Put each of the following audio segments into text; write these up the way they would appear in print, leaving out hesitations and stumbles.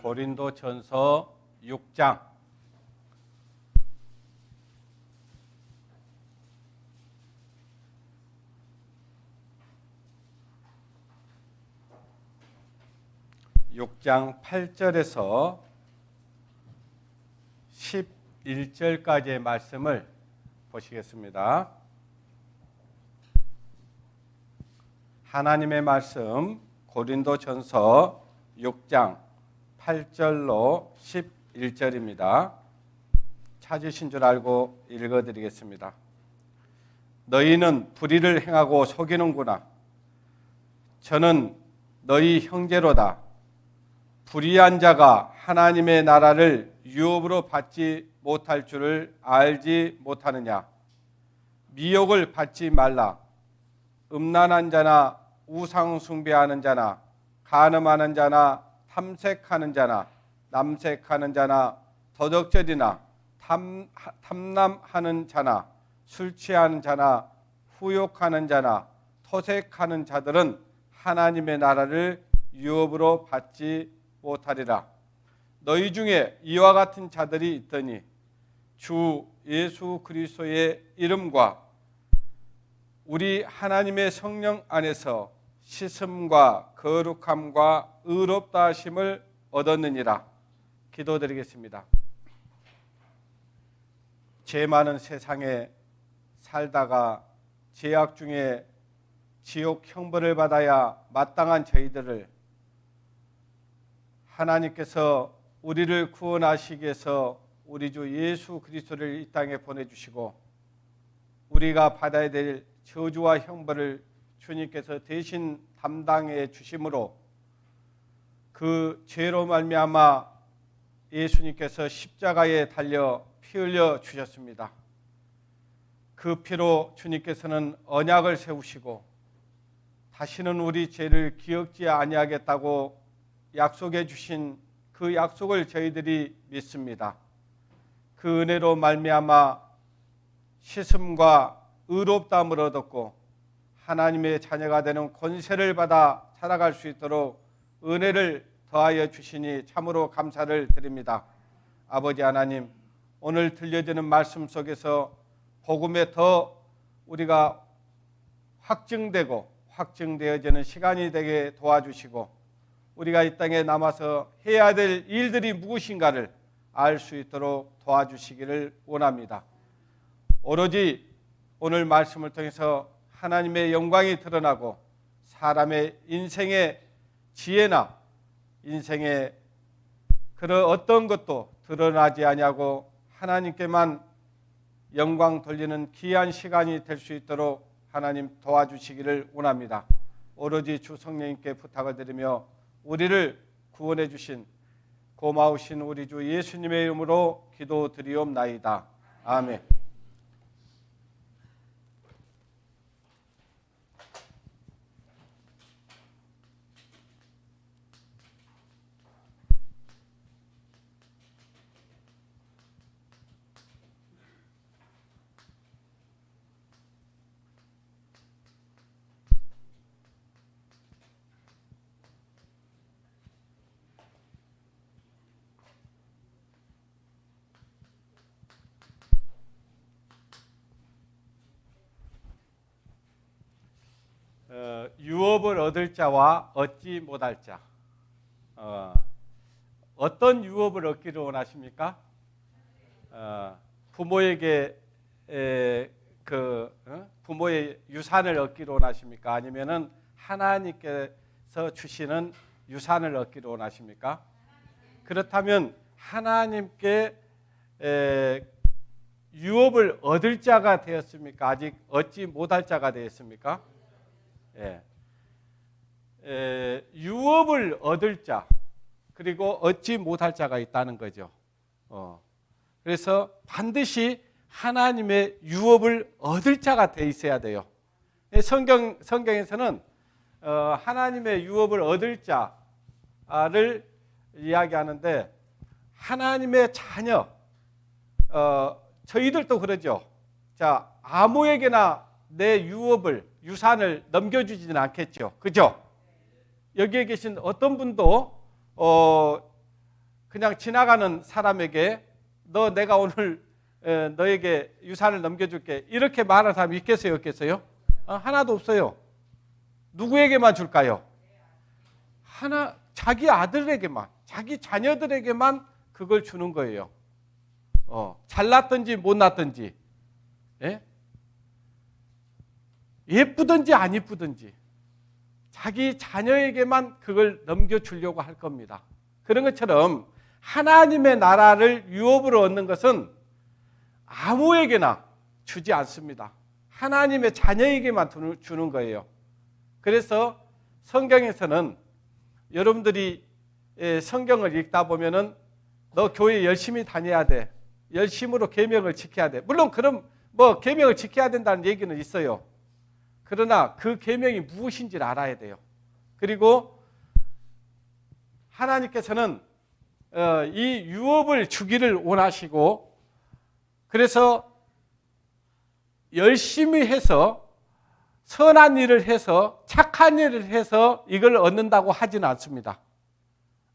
고린도전서 6장 8절에서 11절까지의 말씀을 보시겠습니다. 하나님의 말씀 고린도전서 6장 8절로 11절입니다. 찾으신 줄 알고 읽어드리겠습니다. 너희는 불의를 행하고 속이는구나. 저는 너희 형제로다. 불의한 자가 하나님의 나라를 유업으로 받지 못할 줄을 알지 못하느냐. 미혹을 받지 말라. 음란한 자나 우상 숭배하는 자나 간음하는 자나 탐색하는 자나 남색하는 자나 도적질이나 탐남하는 자나 술 취하는 자나 후욕하는 자나 토색하는 자들은 하나님의 나라를 유업으로 받지 못하리라. 너희 중에 이와 같은 자들이 있더니 주 예수 그리스도의 이름과 우리 하나님의 성령 안에서 씻음과 거룩함과 의롭다 하심을 얻었느니라. 기도드리겠습니다. 죄 많은 세상에 살다가 죄악 중에 지옥 형벌을 받아야 마땅한 저희들을 하나님께서 우리를 구원하시기 위해서 우리 주 예수 그리스도를 이 땅에 보내주시고 우리가 받아야 될 저주와 형벌을 주님께서 대신 담당해 주심으로 그 죄로 말미암아 예수님께서 십자가에 달려 피 흘려 주셨습니다. 그 피로 주님께서는 언약을 세우시고 다시는 우리 죄를 기억지 아니하겠다고 약속해 주신 그 약속을 저희들이 믿습니다. 그 은혜로 말미암아 씻음과 의롭다함을 얻었고 하나님의 자녀가 되는 권세를 받아 살아갈 수 있도록 은혜를 더하여 주시니 참으로 감사를 드립니다. 아버지 하나님, 오늘 들려지는 말씀 속에서 복음에 더 우리가 확증되어지는 시간이 되게 도와주시고 우리가 이 땅에 남아서 해야 될 일들이 무엇인가를 알 수 있도록 도와주시기를 원합니다. 오로지 오늘 말씀을 통해서 하나님의 영광이 드러나고 사람의 인생의 지혜나 인생의 그런 어떤 것도 드러나지 아니하고 하나님께만 영광 돌리는 귀한 시간이 될 수 있도록 하나님 도와주시기를 원합니다. 오로지 주 성령님께 부탁을 드리며 우리를 구원해 주신 고마우신 우리 주 예수님의 이름으로 기도드리옵나이다. 아멘. 유업을 얻을 자와 얻지 못할 자. 어떤 유업을 얻기를 원하십니까? 부모에게 부모의 유산을 얻기를 원하십니까? 아니면은 하나님께서 주시는 유산을 얻기를 원하십니까? 그렇다면 하나님께 유업을 얻을 자가 되었습니까? 아직 얻지 못할 자가 되었습니까? 유업을 얻을 자 그리고 얻지 못할 자가 있다는 거죠. 그래서 반드시 하나님의 유업을 얻을 자가 돼 있어야 돼요. 성경에서는 하나님의 유업을 얻을 자를 이야기하는데 하나님의 자녀, 저희들도 그러죠. 자, 아무에게나 내 유산을 넘겨주지는 않겠죠. 그죠? 여기에 계신 어떤 분도 그냥 지나가는 사람에게 내가 오늘 너에게 유산을 넘겨줄게 이렇게 말하는 사람이 있겠어요, 없겠어요? 하나도 없어요. 누구에게만 줄까요? 자기 아들에게만, 자기 자녀들에게만 그걸 주는 거예요. 잘났든지 못났든지, 예쁘든지 안 예쁘든지 자기 자녀에게만 그걸 넘겨주려고 할 겁니다. 그런 것처럼 하나님의 나라를 유업으로 얻는 것은 아무에게나 주지 않습니다. 하나님의 자녀에게만 주는 거예요. 그래서 성경에서는 여러분들이 성경을 읽다 보면은 너 교회 열심히 다녀야 돼. 열심으로 계명을 지켜야 돼. 물론 그럼 계명을 지켜야 된다는 얘기는 있어요. 그러나 그 계명이 무엇인지를 알아야 돼요. 그리고 하나님께서는 이 유업을 주기를 원하시고, 그래서 열심히 해서 선한 일을 해서 착한 일을 해서 이걸 얻는다고 하지는 않습니다.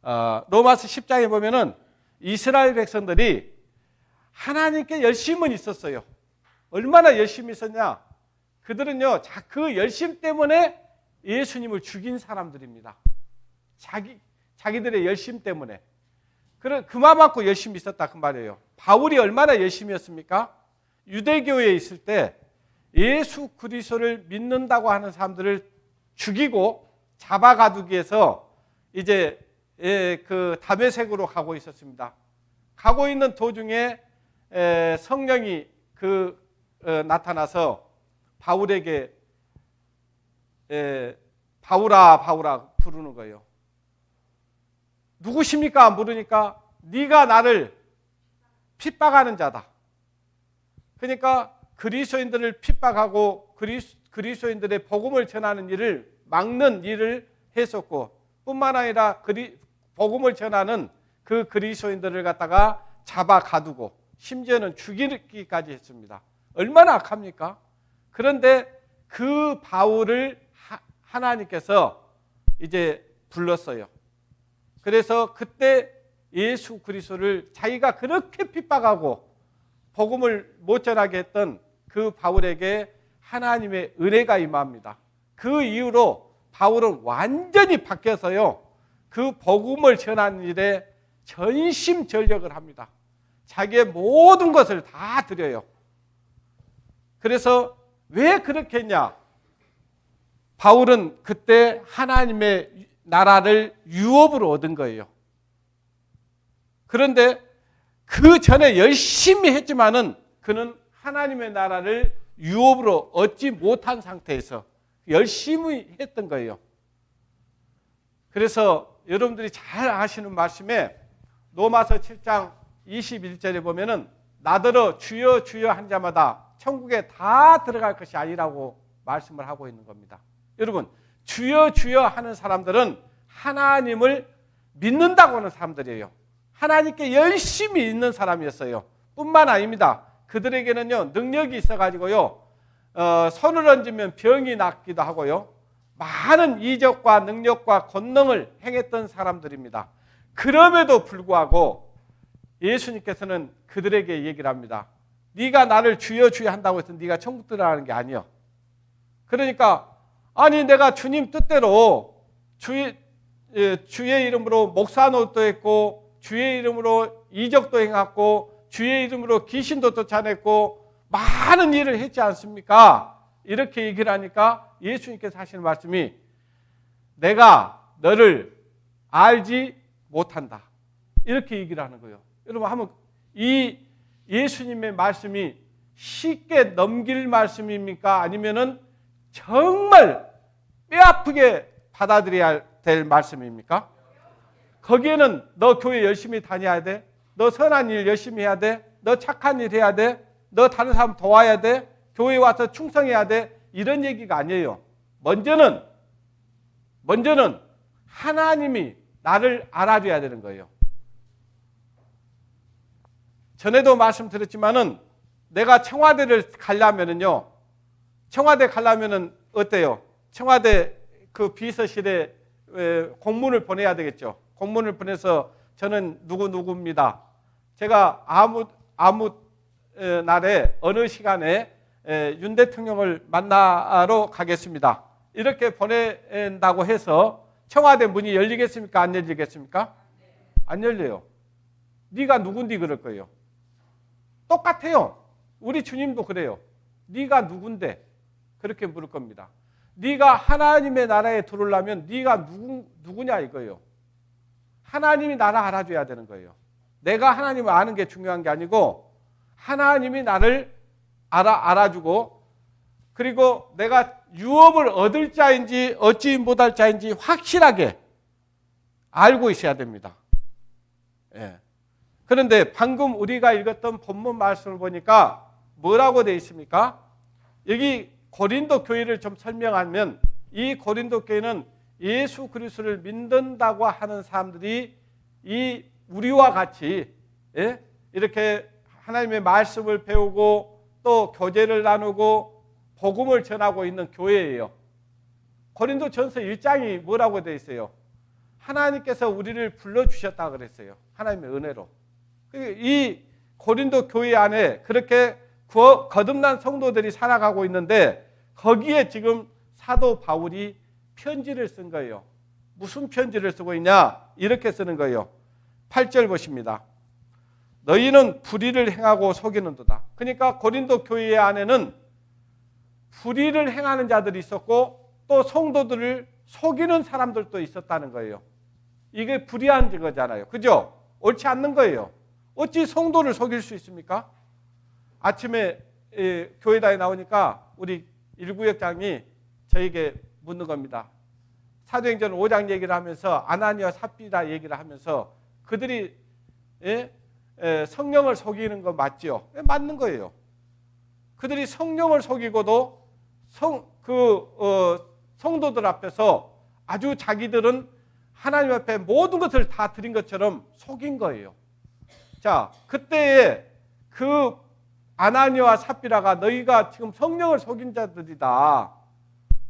로마서 10장에 보면은 이스라엘 백성들이 하나님께 열심은 있었어요. 얼마나 열심히 있었냐? 그들은요, 그 열심 때문에 예수님을 죽인 사람들입니다. 자기들의 열심 때문에. 그만큼 열심히 있었다 그 말이에요. 바울이 얼마나 열심히 했습니까? 유대교에 있을 때 예수 그리스도를 믿는다고 하는 사람들을 죽이고 잡아가두기 위해서 이제 그 다메섹으로 가고 있었습니다. 가고 있는 도중에 성령이 나타나서 바울에게 바울아 바울아 부르는 거예요. 누구십니까? 물으니까 네가 나를 핍박하는 자다. 그러니까 그리스도인들을 핍박하고 그리스도인들의 복음을 전하는 일을 막는 일을 했었고, 뿐만 아니라 복음을 전하는 그 그리스도인들을 갖다가 잡아 가두고 심지어는 죽이기까지 했습니다. 얼마나 악합니까? 그런데 그 바울을 하나님께서 이제 불렀어요. 그래서 그때 예수 그리스도를 자기가 그렇게 핍박하고 복음을 못 전하게 했던 그 바울에게 하나님의 은혜가 임합니다. 그 이후로 바울은 완전히 바뀌어서요, 그 복음을 전하는 일에 전심전력을 합니다. 자기의 모든 것을 다 드려요. 그래서 왜 그렇게 했냐? 바울은 그때 하나님의 나라를 유업으로 얻은 거예요. 그런데 그 전에 열심히 했지만은 그는 하나님의 나라를 유업으로 얻지 못한 상태에서 열심히 했던 거예요. 그래서 여러분들이 잘 아시는 말씀에 로마서 7장 21절에 보면은 나더러 주여 주여 한 자마다 천국에 다 들어갈 것이 아니라고 말씀을 하고 있는 겁니다. 여러분, 주여 주여 하는 사람들은 하나님을 믿는다고 하는 사람들이에요. 하나님께 열심히 있는 사람이었어요. 뿐만 아닙니다. 그들에게는요, 능력이 있어가지고요, 손을 얹으면 병이 낫기도 하고요, 많은 이적과 능력과 권능을 행했던 사람들입니다. 그럼에도 불구하고 예수님께서는 그들에게 얘기를 합니다. 네가 나를 주여 주여 한다고 해서 네가 천국 들어가는 게 아니야. 그러니까 아니 내가 주님 뜻대로 주의 이름으로 목사노릇도 했고 주의 이름으로 이적도 행했고 주의 이름으로 귀신도 쫓아냈고 많은 일을 했지 않습니까? 이렇게 얘기를 하니까 예수님께서 하시는 말씀이 내가 너를 알지 못한다. 이렇게 얘기를 하는 거예요. 여러분 한번 이 예수님의 말씀이 쉽게 넘길 말씀입니까? 아니면은 정말 뼈아프게 받아들여야 될 말씀입니까? 거기에는 너 교회 열심히 다녀야 돼. 너 선한 일 열심히 해야 돼. 너 착한 일 해야 돼. 너 다른 사람 도와야 돼. 교회 와서 충성해야 돼. 이런 얘기가 아니에요. 먼저는 하나님이 나를 알아줘야 되는 거예요. 전에도 말씀드렸지만은 내가 청와대를 가려면은요, 청와대 가려면은 어때요? 청와대 그 비서실에 공문을 보내야 되겠죠. 공문을 보내서 저는 누구입니다. 제가 아무 날에 어느 시간에 윤 대통령을 만나러 가겠습니다. 이렇게 보낸다고 해서 청와대 문이 열리겠습니까? 안 열리겠습니까? 안 열려요. 네가 누군디 그럴 거예요. 똑같아요. 우리 주님도 그래요. 네가 누군데? 그렇게 물을 겁니다. 네가 하나님의 나라에 들어오려면 네가 누구냐 이거예요. 하나님이 나를 알아줘야 되는 거예요. 내가 하나님을 아는 게 중요한 게 아니고 하나님이 나를 알아주고 그리고 내가 유업을 얻을 자인지 얻지 못할 자인지 확실하게 알고 있어야 됩니다. 예. 그런데 방금 우리가 읽었던 본문 말씀을 보니까 뭐라고 되어 있습니까? 여기 고린도 교회를 좀 설명하면 이 고린도 교회는 예수 그리스도를 믿는다고 하는 사람들이 이 우리와 같이 이렇게 하나님의 말씀을 배우고 또 교제를 나누고 복음을 전하고 있는 교회예요. 고린도전서 1장이 뭐라고 되어 있어요? 하나님께서 우리를 불러주셨다고 그랬어요. 하나님의 은혜로. 이 고린도 교회 안에 그렇게 거듭난 성도들이 살아가고 있는데 거기에 지금 사도 바울이 편지를 쓴 거예요. 무슨 편지를 쓰고 있냐? 이렇게 쓰는 거예요. 8절 보십니다. 너희는 불의를 행하고 속이는도다. 그러니까 고린도 교회 안에는 불의를 행하는 자들이 있었고 또 성도들을 속이는 사람들도 있었다는 거예요. 이게 불의한 거잖아요. 그죠? 옳지 않는 거예요. 어찌 성도를 속일 수 있습니까? 아침에 교회당에 나오니까 우리 일구역장이 저에게 묻는 겁니다. 사도행전 5장 얘기를 하면서 아나니와 삽비라 얘기를 하면서 그들이 성령을 속이는 거 맞죠? 맞는 거예요. 그들이 성령을 속이고도 성도들 앞에서 아주 자기들은 하나님 앞에 모든 것을 다 드린 것처럼 속인 거예요. 자, 그때에 그 아나니와 삽비라가 너희가 지금 성령을 속인 자들이다.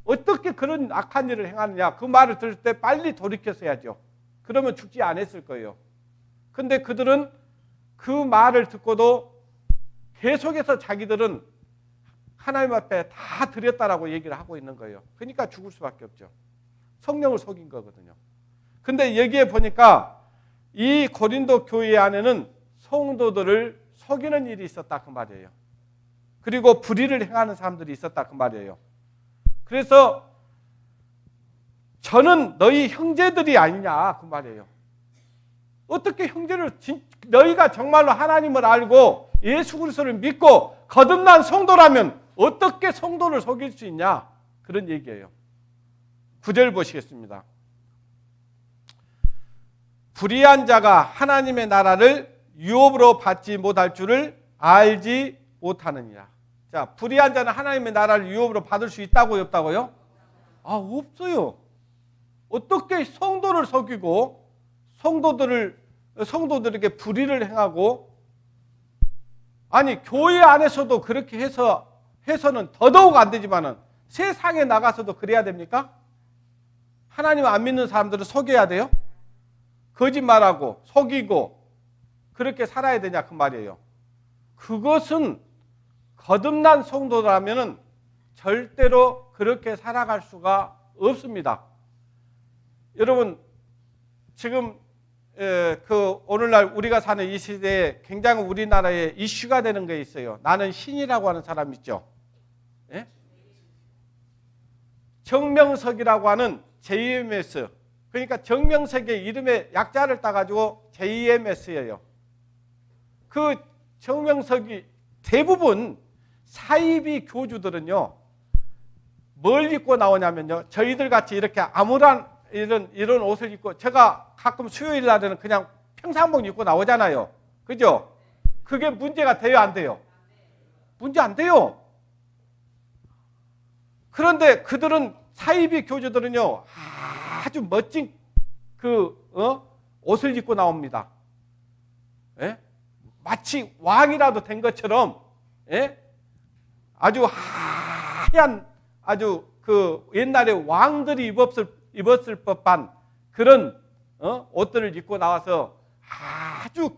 어떻게 그런 악한 일을 행하느냐. 그 말을 들을 때 빨리 돌이켰어야죠. 그러면 죽지 않았을 거예요. 근데 그들은 그 말을 듣고도 계속해서 자기들은 하나님 앞에 다 드렸다라고 얘기를 하고 있는 거예요. 그러니까 죽을 수밖에 없죠. 성령을 속인 거거든요. 근데 여기에 보니까 이 고린도 교회 안에는 성도들을 속이는 일이 있었다 그 말이에요. 그리고 불의를 행하는 사람들이 있었다 그 말이에요. 그래서 저는 너희 형제들이 아니냐 그 말이에요. 어떻게 형제를 너희가 정말로 하나님을 알고 예수 그리스도를 믿고 거듭난 성도라면 어떻게 성도를 속일 수 있냐 그런 얘기예요. 9절 보시겠습니다. 불의한 자가 하나님의 나라를 유업으로 받지 못할 줄을 알지 못하느니라. 자, 불의한 자는 하나님의 나라를 유업으로 받을 수 있다고요, 없다고요? 없어요. 어떻게 성도를 속이고 성도들에게 불의를 행하고 아니 교회 안에서도 그렇게 해서는 더더욱 안 되지만은 세상에 나가서도 그래야 됩니까? 하나님 안 믿는 사람들은 속여야 돼요? 거짓말하고 속이고 그렇게 살아야 되냐 그 말이에요. 그것은 거듭난 성도라면은 절대로 그렇게 살아갈 수가 없습니다. 여러분 지금 오늘날 우리가 사는 이 시대에 굉장히 우리나라에 이슈가 되는 게 있어요. 나는 신이라고 하는 사람 있죠. 예? 정명석이라고 하는 JMS 그러니까 정명석의 이름의 약자를 따가지고 JMS예요. 그 정명석이 대부분 사이비 교주들은요 뭘 입고 나오냐면요 저희들 같이 이렇게 아무런 이런 옷을 입고 제가 가끔 수요일 날에는 그냥 평상복 입고 나오잖아요. 그죠? 그게 문제가 돼요 안 돼요? 문제 안 돼요. 그런데 그들은 사이비 교주들은요 아주 멋진 옷을 입고 나옵니다. 예? 마치 왕이라도 된 것처럼 예? 아주 하얀 아주 옛날에 왕들이 입었을 법한 그런 옷들을 입고 나와서 아주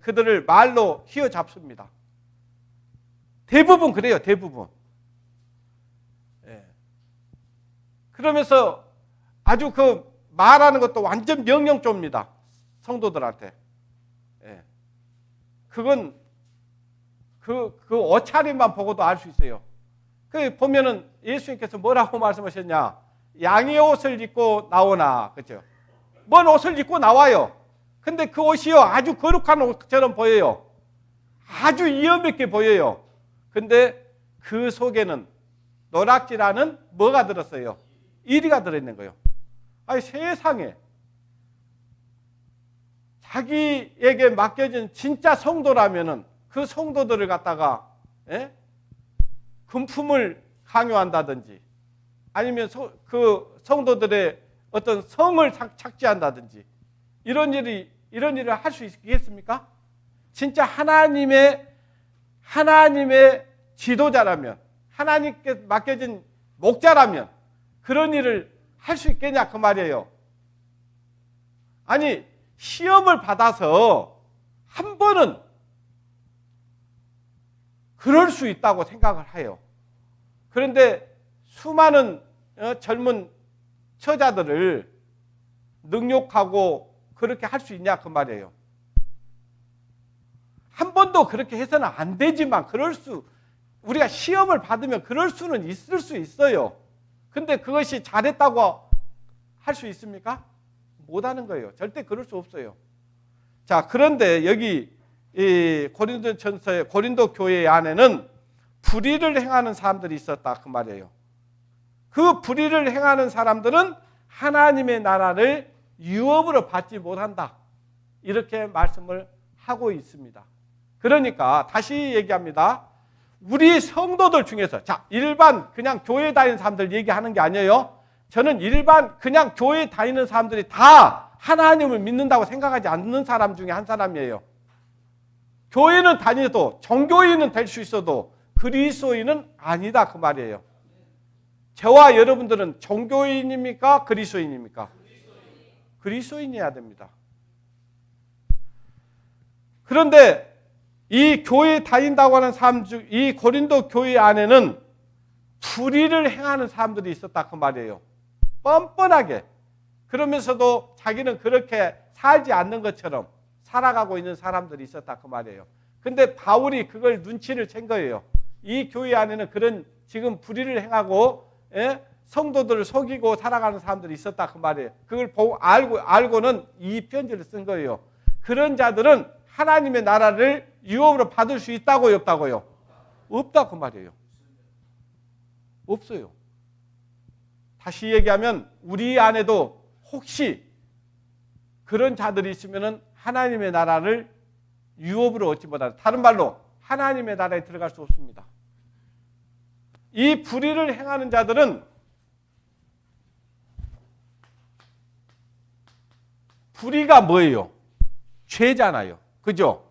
그들을 말로 휘어잡습니다. 대부분 그래요. 대부분. 예. 그러면서 아주 그 말하는 것도 완전 명령조입니다. 성도들한테. 예. 그건 그 옷차림만 보고도 알 수 있어요. 그 보면은 예수님께서 뭐라고 말씀하셨냐? 양의 옷을 입고 나오나, 그렇죠? 뭔 옷을 입고 나와요. 근데 그 옷이요 아주 거룩한 옷처럼 보여요. 아주 이염있게 보여요. 근데 그 속에는 노략질하는 뭐가 들었어요? 이리가 들어있는 거예요. 아니 세상에 자기에게 맡겨진 진짜 성도라면은 그 성도들을 갖다가 금품을 강요한다든지 아니면 그 성도들의 어떤 성을 착취한다든지 이런 일을 할 수 있겠습니까? 진짜 하나님의 지도자라면 하나님께 맡겨진 목자라면 그런 일을 할 수 있겠냐 그 말이에요. 아니 시험을 받아서 한 번은 그럴 수 있다고 생각을 해요. 그런데 수많은 젊은 처자들을 능욕하고 그렇게 할 수 있냐 그 말이에요. 한 번도 그렇게 해서는 안 되지만 우리가 시험을 받으면 그럴 수는 있을 수 있어요. 근데 그것이 잘했다고 할 수 있습니까? 못하는 거예요. 절대 그럴 수 없어요. 자, 그런데 여기 이 고린도전서의 고린도 교회 안에는 불의를 행하는 사람들이 있었다 그 말이에요. 그 불의를 행하는 사람들은 하나님의 나라를 유업으로 받지 못한다. 이렇게 말씀을 하고 있습니다. 그러니까 다시 얘기합니다. 우리 성도들 중에서 일반 그냥 교회 다니는 사람들 얘기하는 게 아니에요. 저는 일반 그냥 교회 다니는 사람들이 다 하나님을 믿는다고 생각하지 않는 사람 중에 한 사람이에요. 교회는 다녀도 종교인은 될 수 있어도 그리스도인은 아니다 그 말이에요. 저와 여러분들은 종교인입니까? 그리스도인입니까? 그리스도인이어야 됩니다. 그런데 이 교회 다닌다고 하는 사람 중 이 고린도 교회 안에는 불의를 행하는 사람들이 있었다 그 말이에요. 뻔뻔하게. 그러면서도 자기는 그렇게 살지 않는 것처럼 살아가고 있는 사람들이 있었다 그 말이에요. 근데 바울이 그걸 눈치를 챈 거예요. 이 교회 안에는 그런 지금 불의를 행하고 성도들을 속이고 살아가는 사람들이 있었다 그 말이에요. 그걸 보고 알고는 이 편지를 쓴 거예요. 그런 자들은 하나님의 나라를 유업으로 받을 수 있다고요, 없다고요? 없다 그 말이에요. 없어요. 다시 얘기하면 우리 안에도 혹시 그런 자들이 있으면 하나님의 나라를 유업으로 얻지 못한다. 다른 말로 하나님의 나라에 들어갈 수 없습니다. 이 불의를 행하는 자들은 불의가 뭐예요? 죄잖아요. 그죠?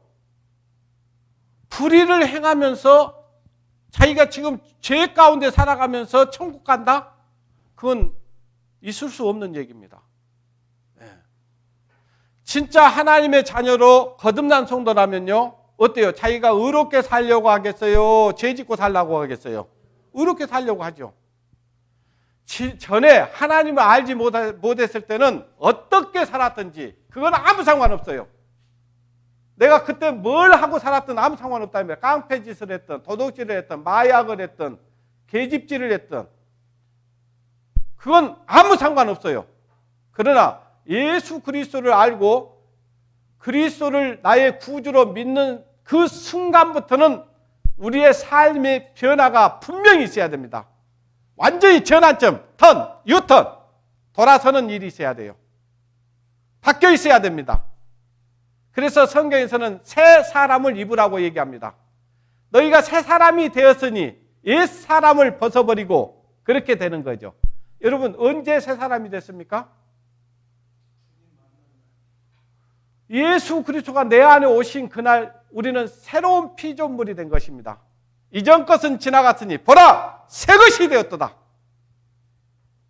불의를 행하면서 자기가 지금 죄 가운데 살아가면서 천국 간다? 그건 있을 수 없는 얘기입니다. 진짜 하나님의 자녀로 거듭난 성도라면요 어때요? 자기가 의롭게 살려고 하겠어요? 죄 짓고 살려고 하겠어요? 의롭게 살려고 하죠. 전에 하나님을 알지 못했을 때는 어떻게 살았든지 그건 아무 상관없어요. 내가 그때 뭘 하고 살았든 아무 상관없다며. 깡패짓을 했든 도둑질을 했든 마약을 했든 계집질을 했든 그건 아무 상관없어요. 그러나 예수 그리스도를 알고 그리스도를 나의 구주로 믿는 그 순간부터는 우리의 삶의 변화가 분명히 있어야 됩니다. 완전히 전환점, 유턴, 돌아서는 일이 있어야 돼요. 바뀌어 있어야 됩니다. 그래서 성경에서는 새 사람을 입으라고 얘기합니다. 너희가 새 사람이 되었으니 옛 사람을 벗어버리고 그렇게 되는 거죠. 여러분 언제 새 사람이 됐습니까? 예수 그리스도가 내 안에 오신 그날 우리는 새로운 피조물이 된 것입니다. 이전 것은 지나갔으니 보라 새 것이 되었도다.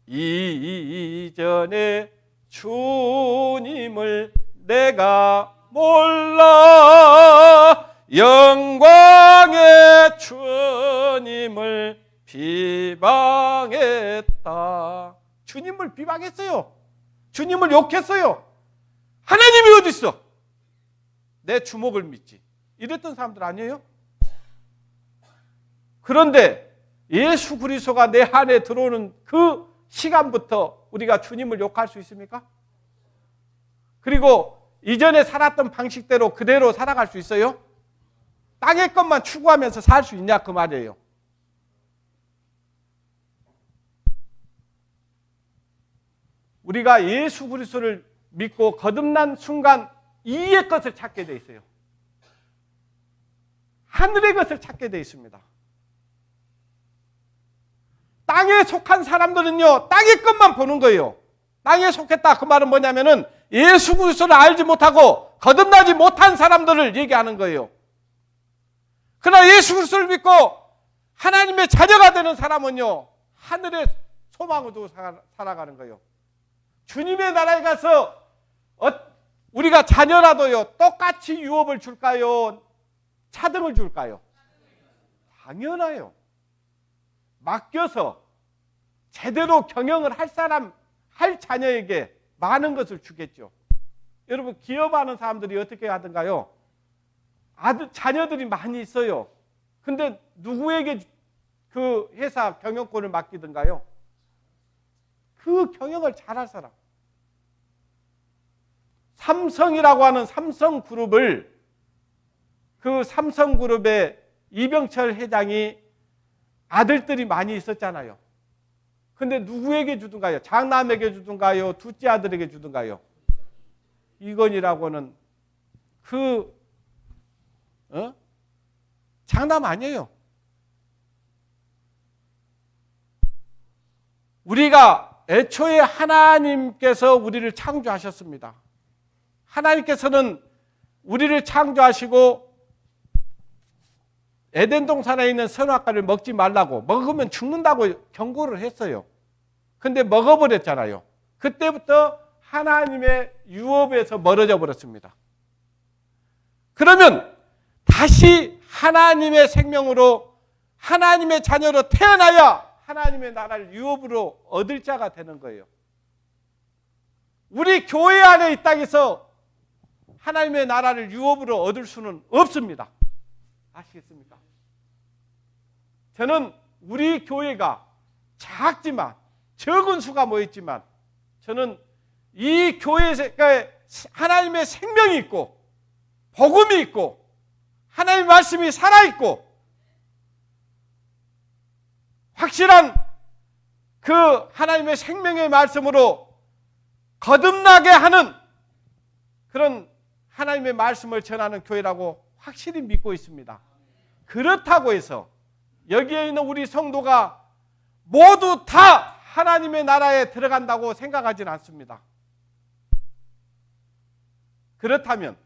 이전에 주님을 내가 몰라 영광의 주님을 비방했다. 주님을 비방했어요. 주님을 욕했어요. 하나님이 어디 있어? 내 주먹을 믿지. 이랬던 사람들 아니에요? 그런데 예수 그리스도가 내 안에 들어오는 그 시간부터 우리가 주님을 욕할 수 있습니까? 그리고 이전에 살았던 방식대로 그대로 살아갈 수 있어요? 땅의 것만 추구하면서 살 수 있냐 그 말이에요. 우리가 예수 그리스도를 믿고 거듭난 순간 이의 것을 찾게 돼 있어요. 하늘의 것을 찾게 돼 있습니다. 땅에 속한 사람들은요, 땅의 것만 보는 거예요. 땅에 속했다 그 말은 뭐냐면은 예수 그리스도를 알지 못하고 거듭나지 못한 사람들을 얘기하는 거예요. 그러나 예수 그리스도를 믿고 하나님의 자녀가 되는 사람은요, 하늘의 소망을 두고 살아가는 거예요. 주님의 나라에 가서 우리가 자녀라도요, 똑같이 유업을 줄까요? 차등을 줄까요? 당연해요. 맡겨서 제대로 경영을 할 사람, 할 자녀에게 많은 것을 주겠죠. 여러분, 기업하는 사람들이 어떻게 하던가요? 자녀들이 많이 있어요. 근데 누구에게 그 회사 경영권을 맡기던가요? 그 경영을 잘할 사람. 삼성이라고 하는 삼성그룹을, 그 삼성그룹의 이병철 회장이 아들들이 많이 있었잖아요. 근데 누구에게 주든가요? 장남에게 주든가요? 둘째 아들에게 주든가요? 이건희라고는 장남 아니에요. 우리가 애초에 하나님께서 우리를 창조하셨습니다. 하나님께서는 우리를 창조하시고 에덴 동산에 있는 선악과를 먹지 말라고, 먹으면 죽는다고 경고를 했어요. 근데 먹어버렸잖아요. 그때부터 하나님의 유업에서 멀어져 버렸습니다. 그러면 다시 하나님의 생명으로 하나님의 자녀로 태어나야 하나님의 나라를 유업으로 얻을 자가 되는 거예요. 우리 교회 안에 이 땅에서 하나님의 나라를 유업으로 얻을 수는 없습니다. 아시겠습니까? 저는 우리 교회가 작지만, 적은 수가 모였지만, 저는 이 교회에 하나님의 생명이 있고 복음이 있고 하나님의 말씀이 살아있고 확실한 그 하나님의 생명의 말씀으로 거듭나게 하는 그런 하나님의 말씀을 전하는 교회라고 확실히 믿고 있습니다. 그렇다고 해서 여기에 있는 우리 성도가 모두 다 하나님의 나라에 들어간다고 생각하지는 않습니다. 그렇다면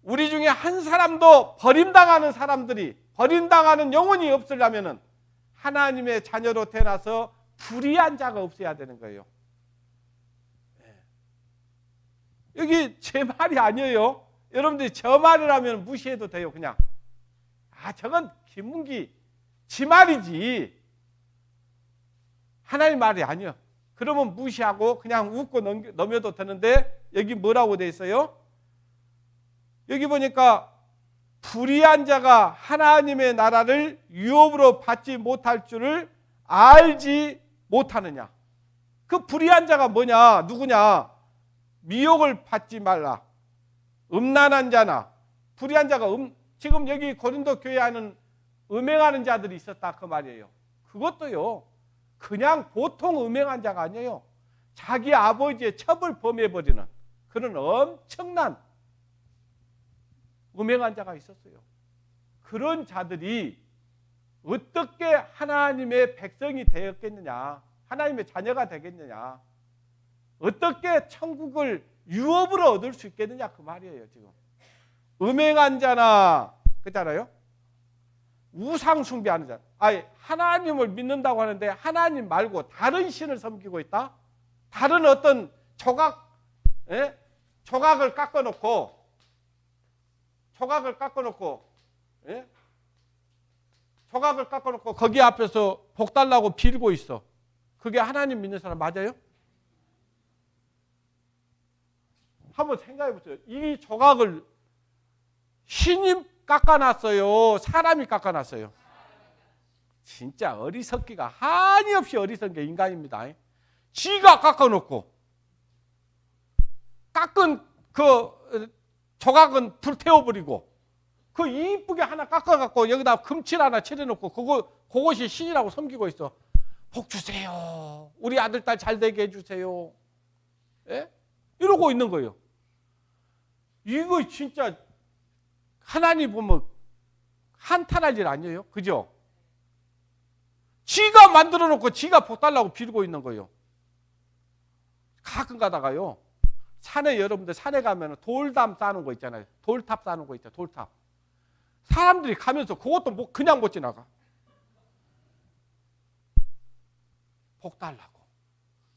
우리 중에 한 사람도 버림당하는 사람들이, 버림당하는 영혼이 없으려면 하나님의 자녀로 태어나서 불의한 자가 없어야 되는 거예요. 여기 제 말이 아니에요. 여러분들이 저 말이라면 무시해도 돼요. 그냥 저건 김문기 지 말이지 하나님 말이 아니에요. 그러면 무시하고 그냥 웃고 넘겨도 되는데 여기 뭐라고 돼 있어요? 여기 보니까 불의한 자가 하나님의 나라를 유업으로 받지 못할 줄을 알지 못하느냐. 그 불의한 자가 뭐냐, 누구냐? 미혹을 받지 말라. 음란한 자나 불의한 자가 지금 여기 고린도 교회 안은 음행하는 자들이 있었다 그 말이에요. 그것도요, 그냥 보통 음행한 자가 아니에요. 자기 아버지의 첩을 범해버리는 그런 엄청난 음행한 자가 있었어요. 그런 자들이 어떻게 하나님의 백성이 되었겠느냐, 하나님의 자녀가 되겠느냐, 어떻게 천국을 유업으로 얻을 수 있겠느냐 그 말이에요. 지금 음행한 자나 그렇잖아요. 우상 숭배하는 자, 하나님을 믿는다고 하는데 하나님 말고 다른 신을 섬기고 있다. 다른 어떤 조각, 조각을 깎아놓고 예? 조각을 깎아놓고 거기 앞에서 복 달라고 빌고 있어. 그게 하나님 믿는 사람 맞아요? 한번 생각해 보세요. 이 조각을 신이 깎아놨어요? 사람이 깎아놨어요? 진짜 어리석기가 한이 없이 어리석은 게 인간입니다. 지가 깎아놓고 깎은 그 조각은 불태워버리고 그 이쁘게 하나 깎아갖고 여기다 금칠 하나 칠해놓고 그것이 신이라고 섬기고 있어. 복 주세요. 우리 아들 딸 잘 되게 해주세요. 예? 이러고 있는 거예요. 이거 진짜 하나님 보면 한탄할 일 아니에요? 그죠? 지가 만들어 놓고 지가 복 달라고 빌고 있는 거예요. 가끔 가다가요. 산에 여러분들 산에 가면 돌담 쌓는 거 있잖아요. 돌탑 쌓는 거 있잖아요. 돌탑. 사람들이 가면서 그것도 그냥 못 지나가. 복 달라고.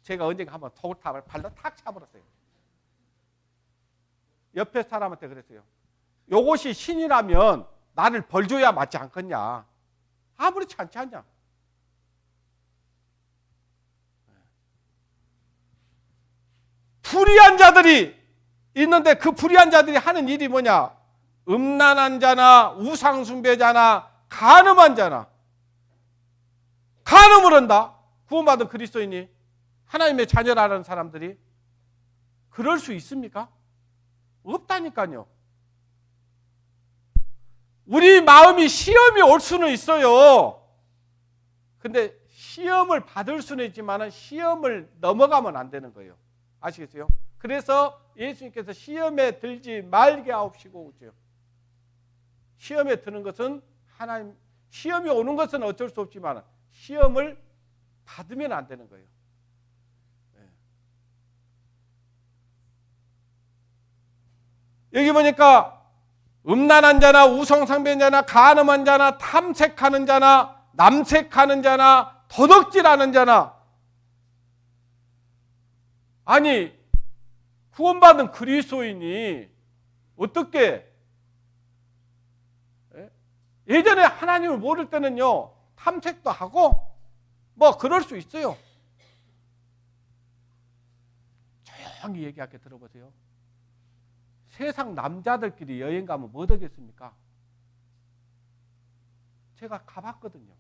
제가 언젠가 한번 돌탑을 발로 탁 차버렸어요. 옆에 사람한테 그랬어요. 요것이 신이라면 나를 벌 줘야 맞지 않겠냐. 아무렇지 않지 않냐. 불의한 자들이 있는데 그 불의한 자들이 하는 일이 뭐냐. 음란한 자나 우상숭배자나 간음한 자나 간음을 한다. 구원받은 그리스도인이 하나님의 자녀라는 사람들이 그럴 수 있습니까? 없다니까요. 우리 마음이 시험이 올 수는 있어요. 근데 시험을 받을 수는 있지만 시험을 넘어가면 안 되는 거예요. 아시겠어요? 그래서 예수님께서 시험에 들지 말게 하옵시고 그러죠. 시험에 드는 것은 하나님, 시험이 오는 것은 어쩔 수 없지만 시험을 받으면 안 되는 거예요. 여기 보니까 음란한 자나 우상숭배자나 간음한 자나 탐색하는 자나 남색하는 자나 도둑질하는 자나 아니 구원받은 그리스도인이 어떻게 예전에 하나님을 모를 때는요 탐색도 하고 뭐 그럴 수 있어요. 조용히 얘기할게 들어보세요. 세상 남자들끼리 여행 가면 뭐 되겠습니까? 제가 가봤거든요.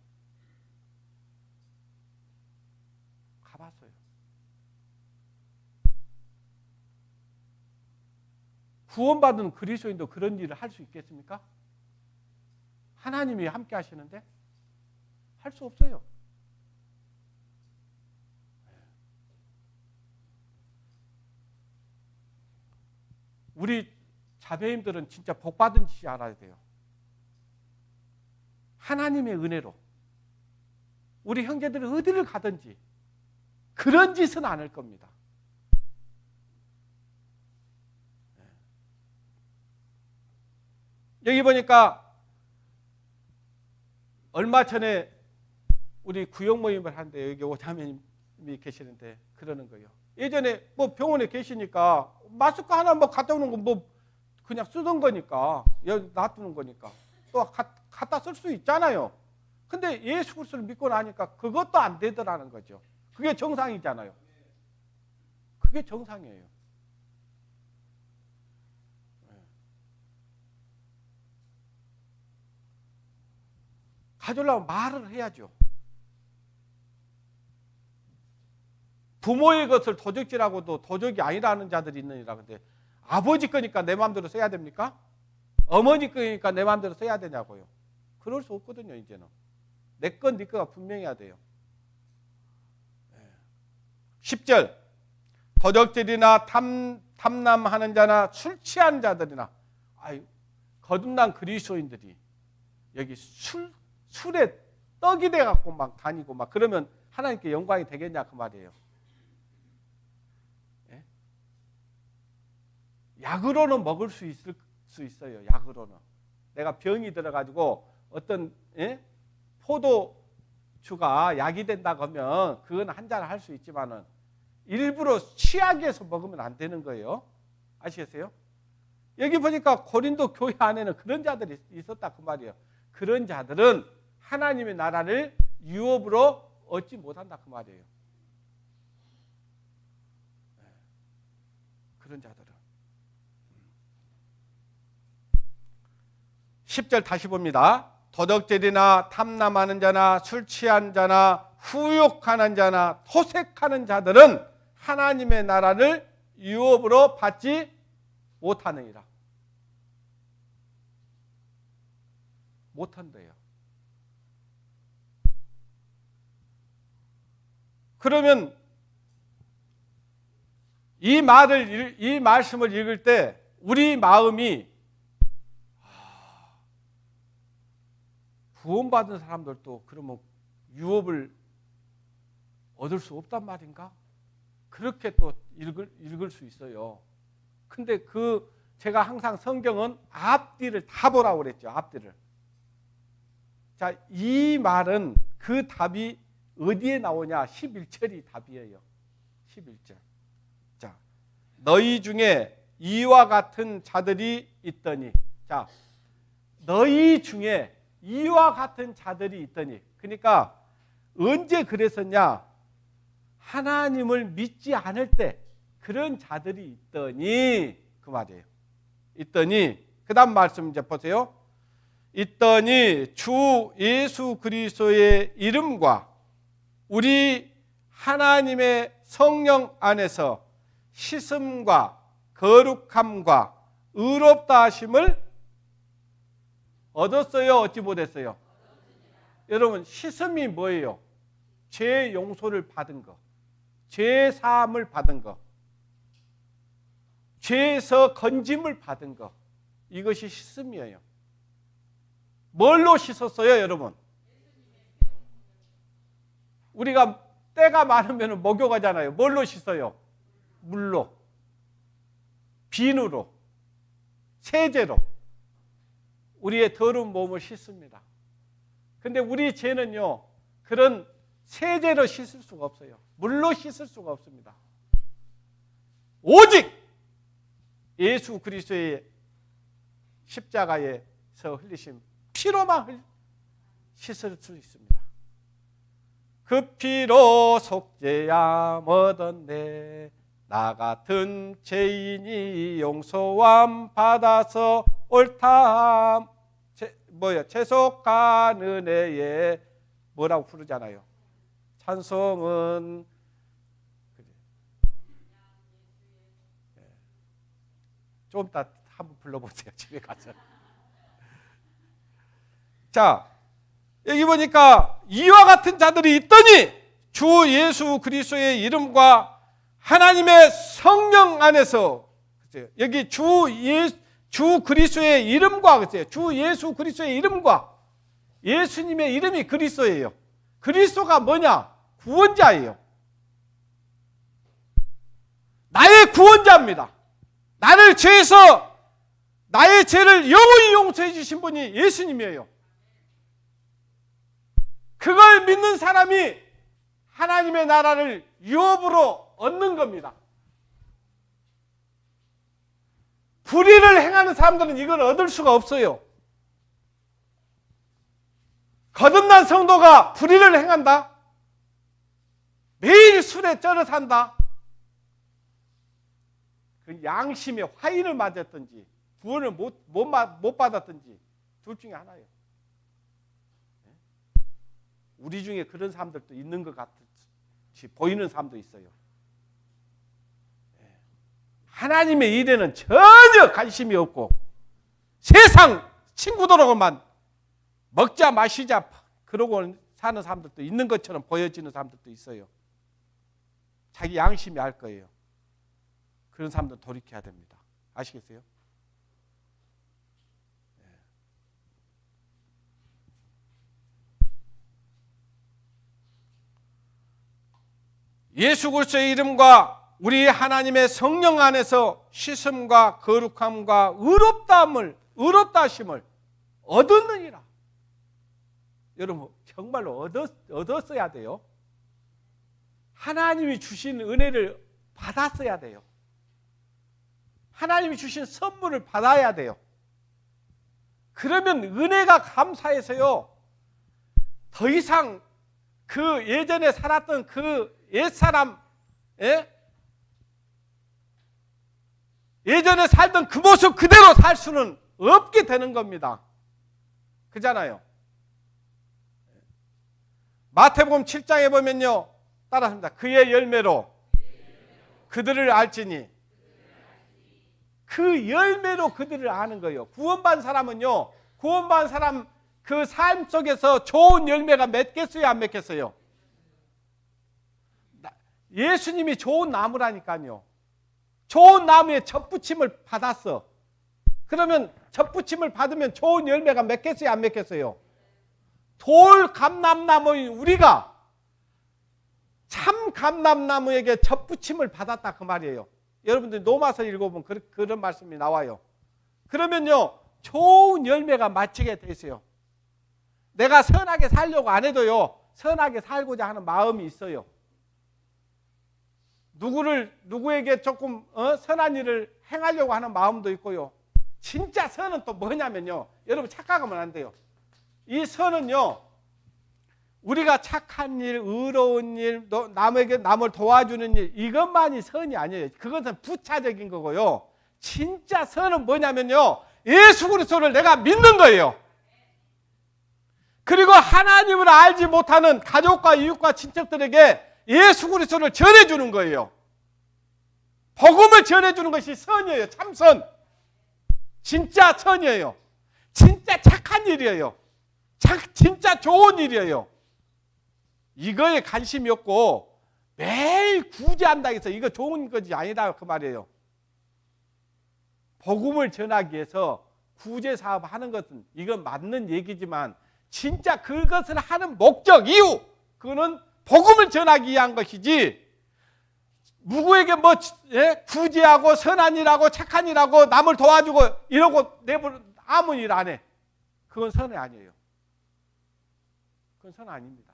가봤어요. 구원받은 그리스도인도 그런 일을 할 수 있겠습니까? 하나님이 함께 하시는데 할 수 없어요. 우리 자매님들은 진짜 복받은 짓이 알아야 돼요. 하나님의 은혜로 우리 형제들이 어디를 가든지 그런 짓은 안 할 겁니다. 여기 보니까 얼마 전에 우리 구역 모임을 하는데 여기 오자매님이 계시는데 그러는 거예요. 예전에 뭐 병원에 계시니까 마스크 하나 뭐 갖다 오는 거 뭐 그냥 쓰던 거니까 여기 놔두는 거니까 또 갖다 쓸 수 있잖아요. 근데 예수 그리스도를 믿고 나니까 그것도 안 되더라는 거죠. 그게 정상이잖아요. 그게 정상이에요. 가져오려면 말을 해야죠. 부모의 것을 도적질하고도 도적이 아니라는 자들이 있느니라. 근데 아버지 거니까 내 마음대로 써야 됩니까? 어머니 거니까 내 마음대로 써야 되냐고요. 그럴 수 없거든요. 이제는 내 건 네 거가 분명해야 돼요. 10절 도적질이나 탐남하는 자나 술 취한 자들이나 거듭난 그리스도인들이 여기 술에 떡이 돼갖고 막 다니고 막 그러면 하나님께 영광이 되겠냐 그 말이에요. 예? 약으로는 먹을 수 있어요. 약으로는 내가 병이 들어가지고 어떤 포도주가 약이 된다고 하면 그건 한 잔 할 수 있지만은 일부러 취하기 위해서 먹으면 안 되는 거예요. 아시겠어요? 여기 보니까 고린도 교회 안에는 그런 자들이 있었다 그 말이에요. 그런 자들은 하나님의 나라를 유업으로 얻지 못한다 그 말이에요. 그런 자들은. 10절 다시 봅니다. 도덕질이나 탐남하는 자나 술 취한 자나 후욕하는 자나 토색하는 자들은 하나님의 나라를 유업으로 받지 못하느니라. 못한대요. 그러면 이 말씀을 읽을 때 우리 마음이 구원받은 사람들도 그러면 유업을 얻을 수 없단 말인가? 그렇게 또 읽을 수 있어요. 근데 제가 항상 성경은 앞뒤를 다 보라고 그랬죠. 앞뒤를. 자, 이 말은 그 답이 어디에 나오냐? 11절이 답이에요. 11절. 자, 너희 중에 이와 같은 자들이 있더니. 자, 너희 중에 이와 같은 자들이 있더니. 그러니까 언제 그랬었냐? 하나님을 믿지 않을 때 그런 자들이 있더니 그 말이에요. 있더니 그 다음 말씀 이제 보세요. 있더니 주 예수 그리스도의 이름과 우리 하나님의 성령 안에서 씻음과 거룩함과 의롭다 하심을 얻었어요? 얻지 못했어요? 여러분, 씻음이 뭐예요? 죄 용서를 받은 거, 죄 사함을 받은 거, 죄에서 건짐을 받은 거, 이것이 씻음이에요. 뭘로 씻었어요, 여러분? 우리가 때가 많으면 목욕하잖아요. 뭘로 씻어요? 물로, 비누로, 세제로 우리의 더러운 몸을 씻습니다. 근데 우리 죄는요, 그런 세제로 씻을 수가 없어요. 물로 씻을 수가 없습니다. 오직 예수 그리스도의 십자가에서 흘리신 피로만 씻을 수 있습니다. 그 피로 속죄함 얻었네. 나 같은 죄인이 용서함 받아서 옳다함. 채속한 은혜에 뭐라고 부르잖아요. 찬송은 좀 이따 한번 불러보세요. 집에 가서. 자, 여기 보니까 이와 같은 자들이 있더니 주 예수 그리스도의 이름과 하나님의 성령 안에서, 여기 주 그리스도의 이름과, 주 예수 그리스도의 이름과, 예수님의 이름이 그리스도예요. 그리스도가 뭐냐? 구원자예요. 나의 구원자입니다. 나를 죄에서 나의 죄를 영원히 용서해 주신 분이 예수님이에요. 그걸 믿는 사람이 하나님의 나라를 유업으로 얻는 겁니다. 불의를 행하는 사람들은 이걸 얻을 수가 없어요. 거듭난 성도가 불의를 행한다? 매일 술에 쩔어 산다? 그 양심에 화인을 맞았든지 구원을 못 받았든지 둘 중에 하나예요. 우리 중에 그런 사람들도 있는 것 같이 보이는 사람도 있어요. 하나님의 일에는 전혀 관심이 없고 세상 친구들하고만 먹자 마시자 그러고 사는 사람들도 있는 것처럼 보여지는 사람들도 있어요. 자기 양심이 알 거예요. 그런 사람들 돌이켜야 됩니다. 아시겠어요? 예수 그리스도의 이름과 우리 하나님의 성령 안에서 씻음과 거룩함과 의롭다 하심을 얻었느니라. 여러분 정말로 얻었어야 돼요. 하나님이 주신 은혜를 받았어야 돼요. 하나님이 주신 선물을 받아야 돼요. 그러면 은혜가 감사해서요, 더 이상 그 예전에 살았던 그 옛사람, 예전에 살던 그 모습 그대로 살 수는 없게 되는 겁니다. 그잖아요. 마태복음 7장에 보면요, 따라합니다. 그의 열매로 그들을 알지니. 그 열매로 그들을 아는 거예요. 구원받은 사람은요, 구원받은 사람 그 삶 속에서 좋은 열매가 맺겠어요, 안 맺겠어요? 예수님이 좋은 나무라니까요. 좋은 나무에 젖붙임을 받았어. 그러면 젖붙임을 받으면 좋은 열매가 맺겠어요, 안 맺겠어요? 돌 감람나무인 우리가 참 감람나무에게 젖붙임을 받았다 그 말이에요. 여러분들 로마서 읽어보면 그런 말씀이 나와요. 그러면요, 좋은 열매가 맺히게 돼 있어요. 내가 선하게 살려고 안 해도요, 선하게 살고자 하는 마음이 있어요. 누구에게 조금 선한 일을 행하려고 하는 마음도 있고요. 진짜 선은 또 뭐냐면요, 여러분 착각하면 안 돼요. 이 선은요, 우리가 착한 일, 의로운 일, 남을 도와주는 일, 이것만이 선이 아니에요. 그것은 부차적인 거고요. 진짜 선은 뭐냐면요, 예수 그리스도를 내가 믿는 거예요. 그리고 하나님을 알지 못하는 가족과 이웃과 친척들에게 예수 그리스도를 전해주는 거예요. 복음을 전해주는 것이 선이에요. 참선. 진짜 선이에요. 진짜 착한 일이에요. 진짜 좋은 일이에요. 이거에 관심이 없고 매일 구제한다 해서 이거 좋은 것이 아니다 그 말이에요. 복음을 전하기 위해서 구제 사업 하는 것은 이건 맞는 얘기지만 진짜 그것을 하는 목적, 이유, 그거는 복음을 전하기 위한 것이지, 누구에게 뭐 구제하고 선한 일하고 착한 일하고 남을 도와주고 이러고 내버려 아무 일 안 해. 그건 선이 아니에요. 그건 선 아닙니다.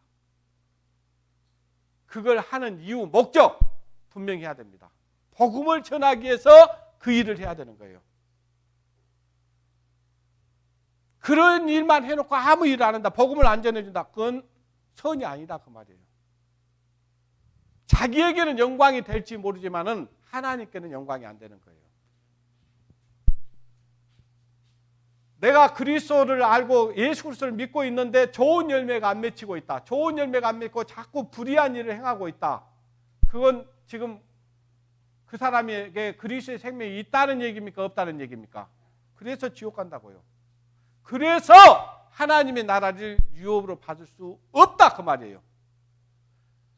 그걸 하는 이유, 목적 분명히 해야 됩니다. 복음을 전하기 위해서 그 일을 해야 되는 거예요. 그런 일만 해놓고 아무 일을 안 한다, 복음을 안 전해준다, 그건 선이 아니다 그 말이에요. 자기에게는 영광이 될지 모르지만은 하나님께는 영광이 안 되는 거예요. 내가 그리스도를 알고 예수 그리스도를 믿고 있는데 좋은 열매가 안 맺히고 있다, 좋은 열매가 안 맺고 자꾸 불의한 일을 행하고 있다, 그건 지금 그 사람에게 그리스도의 생명이 있다는 얘기입니까, 없다는 얘기입니까? 그래서 지옥 간다고요. 그래서 하나님의 나라를 유업으로 받을 수 없다 그 말이에요.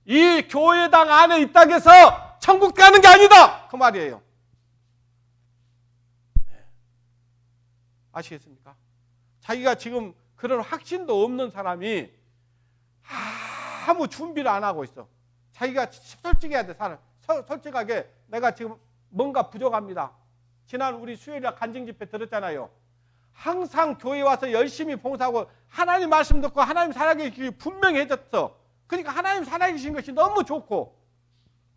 이 교회당 안에 있다고 해서 천국 가는 게 아니다 그 말이에요. 아시겠습니까? 자기가 지금 그런 확신도 없는 사람이 아무 준비를 안 하고 있어. 자기가 솔직해야 돼. 솔직하게 내가 지금 뭔가 부족합니다. 지난 우리 수요일날 간증 집회 들었잖아요. 항상 교회 와서 열심히 봉사하고 하나님 말씀 듣고 하나님 살아계시기 분명히 해줬어. 그러니까 하나님 살아계신 것이 너무 좋고,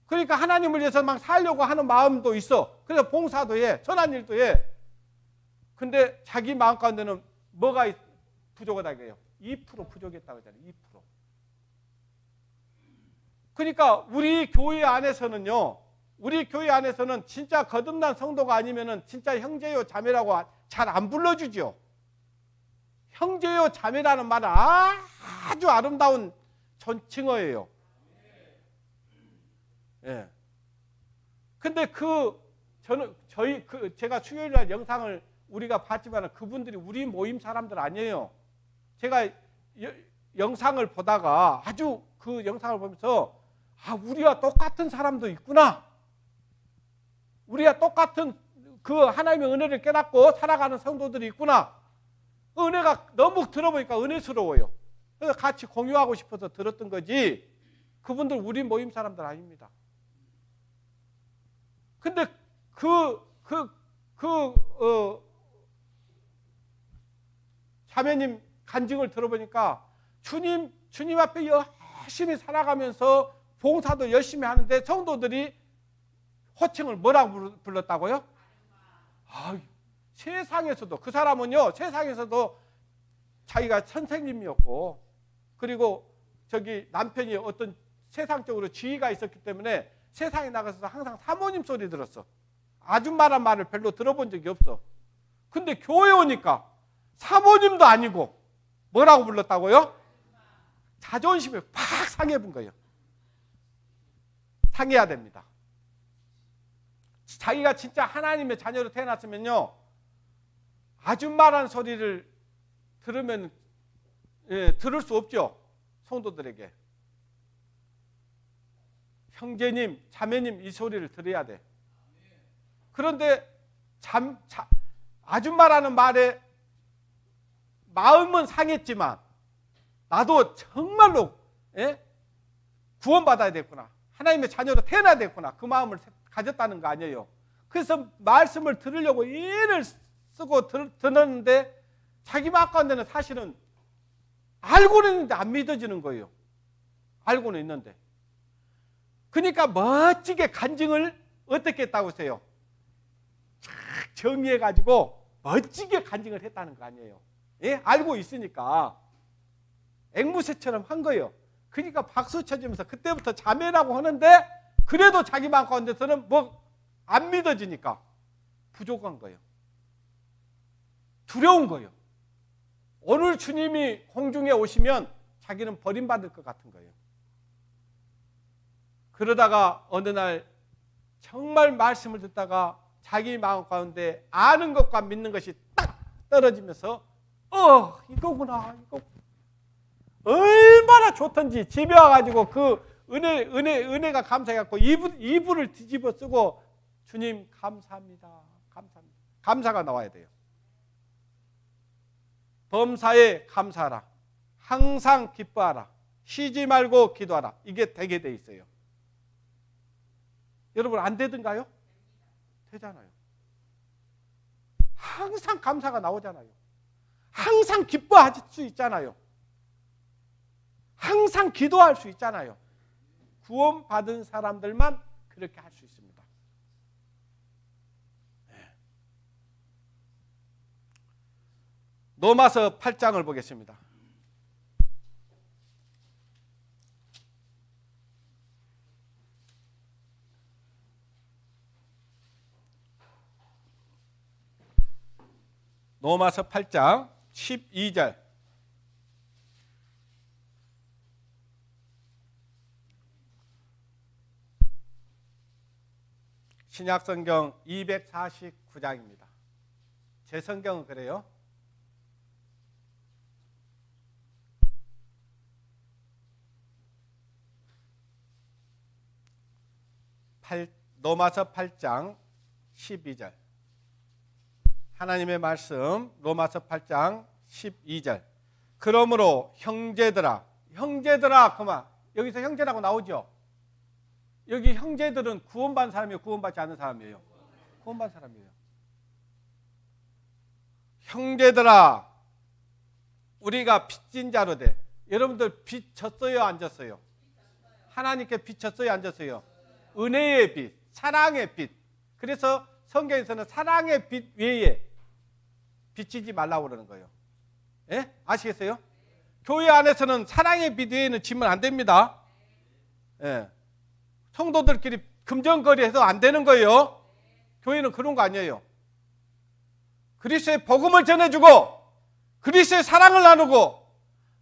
그러니까 하나님을 위해서 막 살려고 하는 마음도 있어. 그래서 봉사도 해, 선한 일도 해. 근데 자기 마음 가운데는 뭐가 부족하다 이거예요. 2% 부족했다고 하잖아요. 2%. 그러니까 우리 교회 안에서는요, 우리 교회 안에서는 진짜 거듭난 성도가 아니면은 진짜 형제요 자매라고 잘 안 불러주죠. 형제요 자매라는 말은 아주 아름다운 존칭어예요. 예. 근데 제가 수요일날 영상을 우리가 봤지만 그분들이 우리 모임 사람들 아니에요. 제가 영상을 보다가 아주 그 영상을 보면서 우리와 똑같은 사람도 있구나. 우리가 똑같은 그 하나님의 은혜를 깨닫고 살아가는 성도들이 있구나. 은혜가 너무 들어보니까 은혜스러워요. 그래서 같이 공유하고 싶어서 들었던 거지, 그분들 우리 모임 사람들 아닙니다. 근데 자매님 간증을 들어보니까 주님 앞에 열심히 살아가면서 봉사도 열심히 하는데 성도들이 호칭을 뭐라고 불렀다고요? 아, 세상에서도 그 사람은요, 세상에서도 자기가 선생님이었고, 그리고 저기 남편이 어떤 세상적으로 지위가 있었기 때문에 세상에 나가서 항상 사모님 소리 들었어. 아줌마란 말을 별로 들어본 적이 없어. 근데 교회 오니까 사모님도 아니고 뭐라고 불렀다고요? 자존심이 팍 상해본 거예요. 상해야 됩니다. 자기가 진짜 하나님의 자녀로 태어났으면요, 아줌마라는 소리를 들으면 들을 수 없죠. 성도들에게. 형제님, 자매님 이 소리를 들어야 돼. 그런데 아줌마라는 말에 마음은 상했지만 나도 정말로 구원받아야 됐구나. 하나님의 자녀로 태어나야 됐구나. 그 마음을 가졌다는 거 아니에요. 그래서 말씀을 들으려고 애를 쓰고 듣는데 자기 마음 가운데는 사실은 알고는 있는데 안 믿어지는 거예요. 알고는 있는데. 그러니까 멋지게 간증을 어떻게 했다고 하세요? 쫙 정리해가지고 멋지게 간증을 했다는 거 아니에요. 예? 알고 있으니까 앵무새처럼 한 거예요. 그러니까 박수 쳐주면서 그때부터 자매라고 하는데 그래도 자기 마음 가운데서는 뭐 안 믿어지니까 부족한 거예요. 두려운 거예요. 오늘 주님이 공중에 오시면 자기는 버림받을 것 같은 거예요. 그러다가 어느 날 정말 말씀을 듣다가 자기 마음 가운데 아는 것과 믿는 것이 딱 떨어지면서 이거구나, 이거 얼마나 좋던지 집에 와가지고 그 은혜가 감사해갖고 이불을 뒤집어 쓰고 주님 감사합니다, 감사합니다. 감사가 나와야 돼요. 범사에 감사하라, 항상 기뻐하라, 쉬지 말고 기도하라. 이게 되게 돼 있어요. 여러분 안 되던가요? 되잖아요. 항상 감사가 나오잖아요. 항상 기뻐할 수 있잖아요. 항상 기도할 수 있잖아요. 구원받은 사람들만 그렇게 할 수 있습니다. 로마서 8장을 보겠습니다. 로마서 8장 12절. 신약성경 249장입니다. 제 성경은 그래요. 로마서 8장 12절. 하나님의 말씀 로마서 8장 12절. 그러므로 형제들아 그만. 여기서 형제라고 나오죠. 여기 형제들은 구원받은 사람이에요, 구원받지 않은 사람이에요? 구원받은 사람이에요. 형제들아 우리가 빚진 자로 돼. 여러분들 빚 졌어요, 안 졌어요? 하나님께 빚 졌어요, 안 졌어요? 은혜의 빚, 사랑의 빚. 그래서 성경에서는 사랑의 빚 외에 빚지지 말라고 그러는 거예요. 예? 아시겠어요? 교회 안에서는 사랑의 빚 외에는 지면 안 됩니다. 예. 성도들끼리 금전거래해서 안 되는 거예요. 교회는 그런 거 아니에요. 그리스도의 복음을 전해주고 그리스도의 사랑을 나누고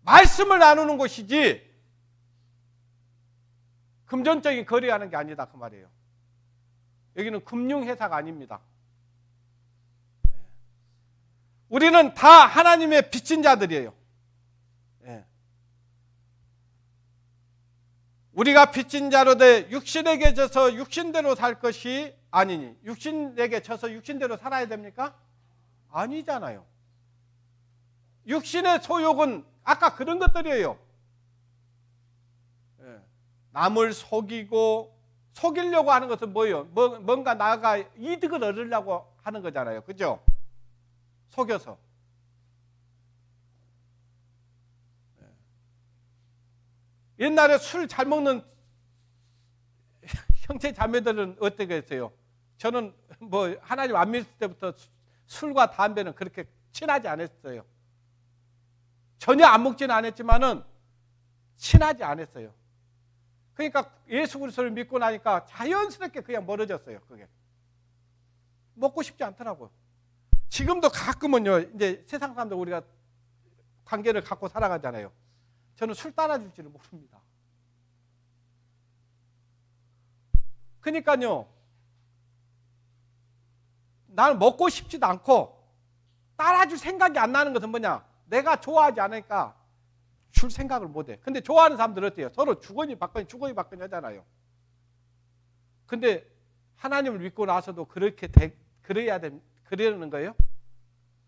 말씀을 나누는 곳이지 금전적인 거래하는 게 아니다 그 말이에요. 여기는 금융회사가 아닙니다. 우리는 다 하나님의 빚진 자들이에요. 우리가 빚진 자로 돼 육신에게 져서 육신대로 살 것이 아니니. 육신에게 져서 육신대로 살아야 됩니까? 아니잖아요. 육신의 소욕은 아까 그런 것들이에요. 남을 속이려고 하는 것은 뭐예요? 뭔가 나가 이득을 얻으려고 하는 거잖아요. 그죠? 속여서. 옛날에 술 잘 먹는 형제 자매들은 어떻게 했어요? 저는 뭐 하나님 안 믿을 때부터 술과 담배는 그렇게 친하지 않았어요. 전혀 안 먹지는 않았지만은 친하지 않았어요. 그러니까 예수 그리스도를 믿고 나니까 자연스럽게 그냥 멀어졌어요. 그게 먹고 싶지 않더라고요. 지금도 가끔은요, 이제 세상 사람들 우리가 관계를 갖고 살아가잖아요. 저는 술 따라줄지를 모릅니다. 그러니까요, 나는 먹고 싶지도 않고 따라줄 생각이 안 나는 것은 뭐냐? 내가 좋아하지 않으니까 줄 생각을 못해. 근데 좋아하는 사람들은 어때요? 서로 주거니 받거니 하잖아요. 근데 하나님을 믿고 나서도 그러려는 거예요?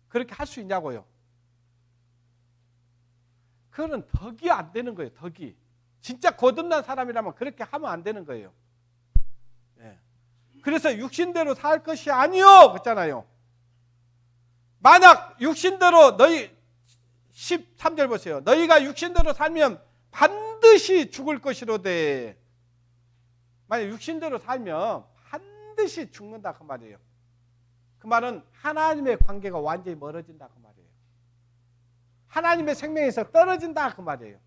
그렇게 할 수 있냐고요? 그거는 덕이 안 되는 거예요. 덕이. 진짜 거듭난 사람이라면 그렇게 하면 안 되는 거예요. 예. 그래서 육신대로 살 것이 아니요 그랬잖아요. 만약 육신대로 너희 13절 보세요. 너희가 육신대로 살면 반드시 죽을 것이로되. 만약 육신대로 살면 반드시 죽는다 그 말이에요. 그 말은 하나님의 관계가 완전히 멀어진다 그 말이에요. 하나님의 생명에서 떨어진다 그 말이에요.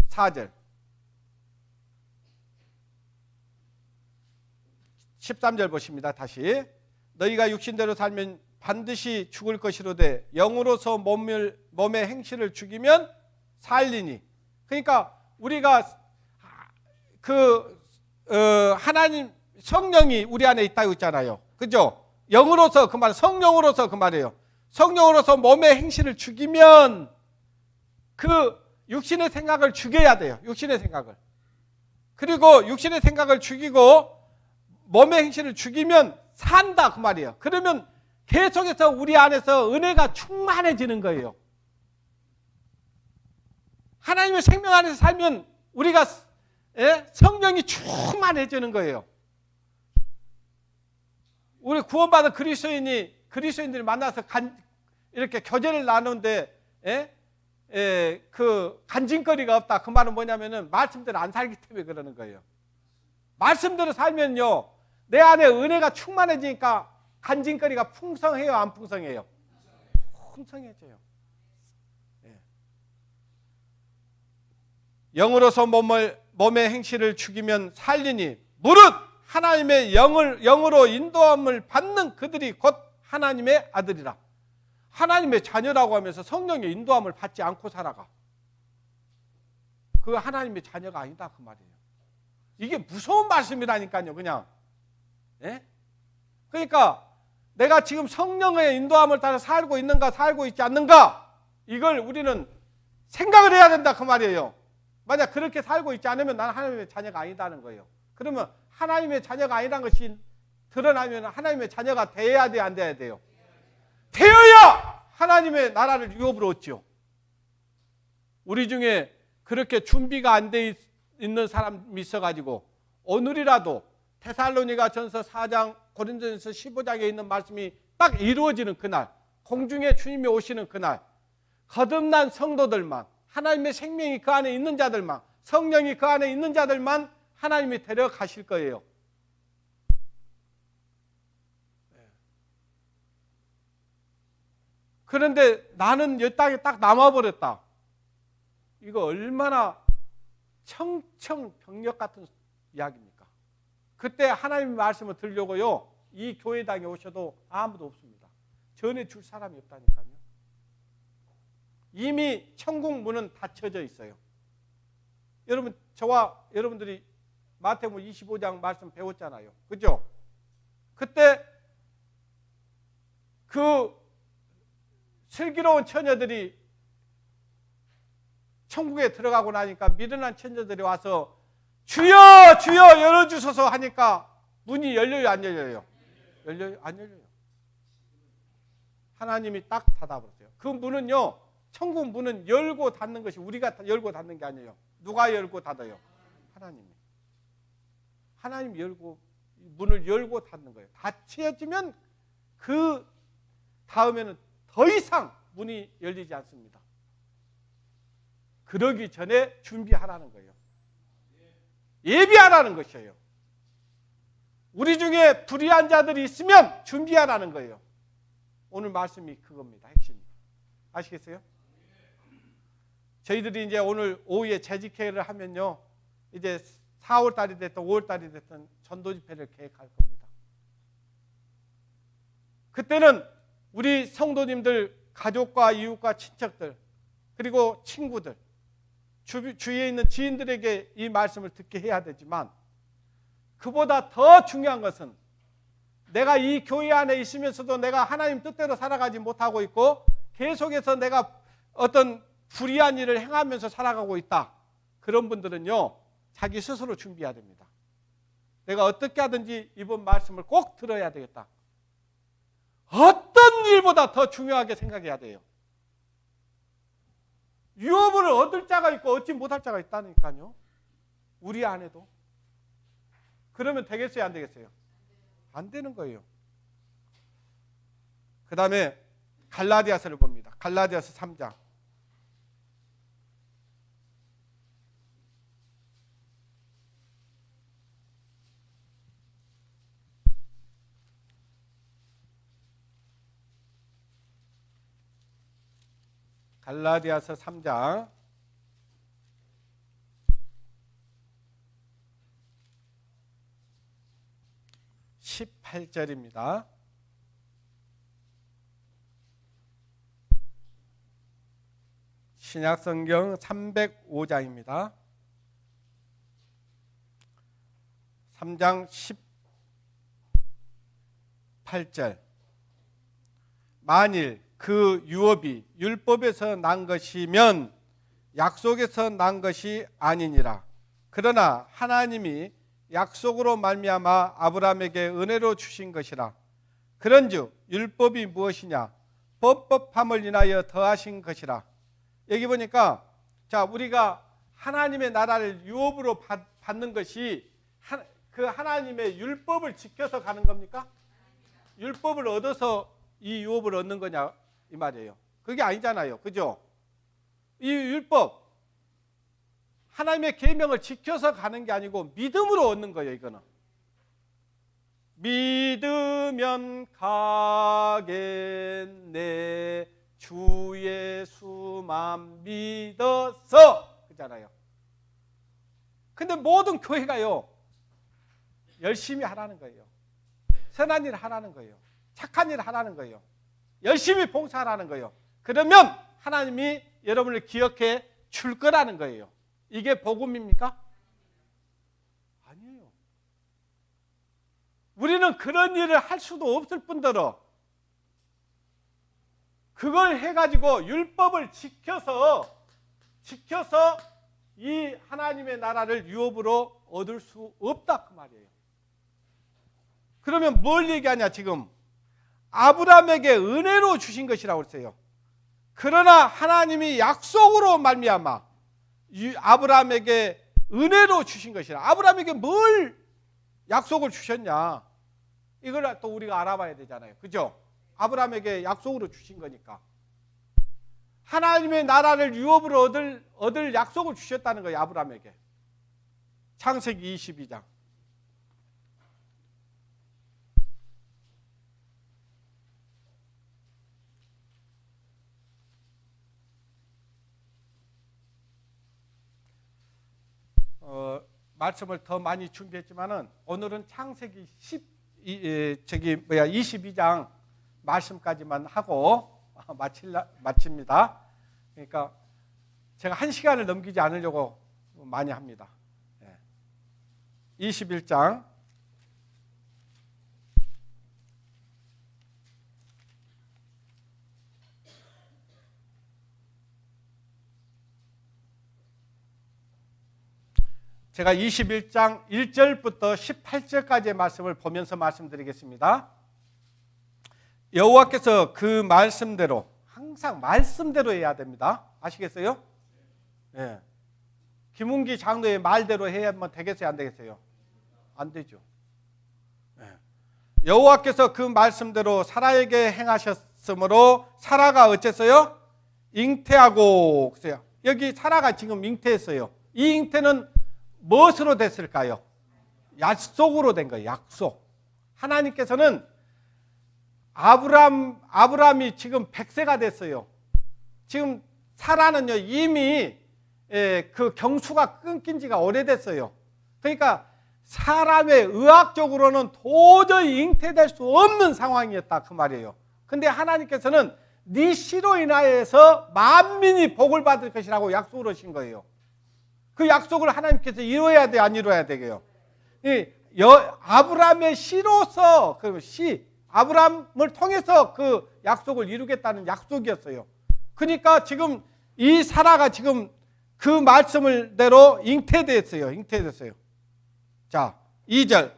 14절 13절 보십니다. 다시. 너희가 육신대로 살면 반드시 죽을 것이로되 영으로서 몸의 행실을 죽이면 살리니. 그러니까 우리가 하나님 성령이 우리 안에 있다고 했잖아요. 그죠? 영으로서 그 말, 성령으로서 그 말이에요. 성령으로서 몸의 행실을 죽이면 그 육신의 생각을 죽여야 돼요. 육신의 생각을. 그리고 육신의 생각을 죽이고 몸의 행실을 죽이면 산다 그 말이에요. 그러면 계속해서 우리 안에서 은혜가 충만해지는 거예요. 하나님의 생명 안에서 살면 우리가 성령이 충만해지는 거예요. 우리 구원받은 그리스도인들이 만나서 이렇게 교제를 나누는데 그 간증거리가 없다. 그 말은 뭐냐면은 말씀대로 안 살기 때문에 그러는 거예요. 말씀대로 살면요, 내 안에 은혜가 충만해지니까 간증거리가 풍성해요, 안 풍성해요? 풍성해져요. 영으로서 몸의 행실을 죽이면 살리니 무릇 하나님의 영으로 인도함을 받는 그들이 곧 하나님의 아들이라. 하나님의 자녀라고 하면서 성령의 인도함을 받지 않고 살아가. 그거 하나님의 자녀가 아니다 그 말이에요. 이게 무서운 말씀이라니까요. 그냥. 그러니까 내가 지금 성령의 인도함을 따라 살고 있는가 살고 있지 않는가, 이걸 우리는 생각을 해야 된다 그 말이에요. 만약 그렇게 살고 있지 않으면 나는 하나님의 자녀가 아니다는 거예요. 그러면 하나님의 자녀가 아니라는 것이 드러나면 하나님의 자녀가 돼야 돼, 안 돼야 돼요? 되어야 하나님의 나라를 유업으로 얻죠. 우리 중에 그렇게 준비가 안 돼 있는 사람이 있어가지고 오늘이라도 데살로니가 전서 4장 고린도전서 15장에 있는 말씀이 딱 이루어지는 그날, 공중에 주님이 오시는 그날, 거듭난 성도들만, 하나님의 생명이 그 안에 있는 자들만, 성령이 그 안에 있는 자들만 하나님이 데려가실 거예요. 그런데 나는 이 땅에 딱 남아버렸다. 이거 얼마나 청청병력 같은 이야기입니까? 그때 하나님의 말씀을 들려고요, 이 교회당에 오셔도 아무도 없습니다. 전해줄 사람이 없다니까요. 이미 천국 문은 닫혀져 있어요. 여러분, 저와 여러분들이 마태복음 25장 말씀 배웠잖아요. 그죠? 그때 그 슬기로운 처녀들이 천국에 들어가고 나니까 미련한 처녀들이 와서 주여 주여 열어주소서 하니까 문이 열려요, 안 열려요? 열려요? 안 열려요. 하나님이 딱 닫아버렸어요. 그 문은요, 천국 문은 열고 닫는 것이 우리가 열고 닫는 게 아니에요. 누가 열고 닫아요? 하나님이. 하나님이 열고, 문을 열고 닫는 거예요. 닫혀지면 그 다음에는 더 이상 문이 열리지 않습니다. 그러기 전에 준비하라는 거예요. 예비하라는 것이에요. 우리 중에 불의한 자들이 있으면 준비하라는 거예요. 오늘 말씀이 그겁니다. 핵심이. 아시겠어요? 저희들이 이제 오늘 오후에 재직회를 하면요, 이제 4월 달이 됐든 5월 달이 됐든 전도 집회를 계획할 겁니다. 그때는 우리 성도님들, 가족과 이웃과 친척들, 그리고 친구들, 주위에 있는 지인들에게 이 말씀을 듣게 해야 되지만, 그보다 더 중요한 것은 내가 이 교회 안에 있으면서도 내가 하나님 뜻대로 살아가지 못하고 있고 계속해서 내가 어떤 불의한 일을 행하면서 살아가고 있다. 그런 분들은요, 자기 스스로 준비해야 됩니다. 내가 어떻게 하든지 이번 말씀을 꼭 들어야 되겠다. 어떤 일보다 더 중요하게 생각해야 돼요. 유업을 얻을 자가 있고 얻지 못할 자가 있다니까요. 우리 안에도. 그러면 되겠어요, 안 되겠어요? 안 되는 거예요. 그 다음에 갈라디아서를 봅니다. 갈라디아서 3장. 갈라디아서 3장 18절입니다. 신약성경 305장입니다. 3장 18절. 만일 그 유업이 율법에서 난 것이면 약속에서 난 것이 아니니라. 그러나 하나님이 약속으로 말미암아 아브라함에게 은혜로 주신 것이라. 그런즉 율법이 무엇이냐? 법법함을 인하여 더하신 것이라. 여기 보니까 자, 우리가 하나님의 나라를 유업으로 받는 것이 그 하나님의 율법을 지켜서 가는 겁니까? 율법을 얻어서 이 유업을 얻는 거냐 이 말이에요. 그게 아니잖아요. 그죠? 이 율법 하나님의 계명을 지켜서 가는 게 아니고 믿음으로 얻는 거예요. 이거는 믿으면 가겠네 주 예수만 믿어서 그잖아요. 근데 모든 교회가요 열심히 하라는 거예요. 선한 일 하라는 거예요. 착한 일 하라는 거예요. 열심히 봉사하라는 거예요. 그러면 하나님이 여러분을 기억해 줄 거라는 거예요. 이게 복음입니까? 아니에요. 우리는 그런 일을 할 수도 없을 뿐더러 그걸 해가지고 율법을 지켜서 이 하나님의 나라를 유업으로 얻을 수 없다 그 말이에요. 그러면 뭘 얘기하냐 지금? 아브라함에게 은혜로 주신 것이라고 했어요. 그러나 하나님이 약속으로 말미암아 아브라함에게 은혜로 주신 것이라. 아브라함에게 뭘 약속을 주셨냐? 이걸 또 우리가 알아봐야 되잖아요. 그죠? 아브라함에게 약속으로 주신 거니까. 하나님의 나라를 유업으로 얻을 약속을 주셨다는 거예요. 아브라함에게. 창세기 22장. 말씀을 더 많이 준비했지만은 오늘은 창세기 22장 말씀까지만 하고 마칩니다. 그러니까 제가 1시간을 넘기지 않으려고 많이 합니다. 21장 제가 21장 1절부터 18절까지의 말씀을 보면서 말씀드리겠습니다. 여호와께서 그 말씀대로 항상 말씀대로 해야 됩니다. 아시겠어요? 네. 김웅기 장로의 말대로 해야만 되겠어요? 안 되겠어요? 안 되죠. 네. 여호와께서 그 말씀대로 사라에게 행하셨으므로 사라가 어쨌어요? 잉태하고 그래요. 여기 사라가 지금 잉태했어요. 이 잉태는 무엇으로 됐을까요? 약속으로 된 거예요. 약속. 하나님께서는 아브라함이 지금 100세가 됐어요. 지금 사라는요 이미 그 경수가 끊긴 지가 오래됐어요. 그러니까 사람의 의학적으로는 도저히 잉태될 수 없는 상황이었다 그 말이에요. 근데 하나님께서는 네 씨로 인하여서 만민이 복을 받을 것이라고 약속을 하신 거예요. 그 약속을 하나님께서 이루어야 돼, 안 이루어야 되게요? 아브라함의 씨로서 아브라함을 통해서 그 약속을 이루겠다는 약속이었어요. 그러니까 지금 이 사라가 지금 그 말씀을대로 잉태됐어요. 자, 2절.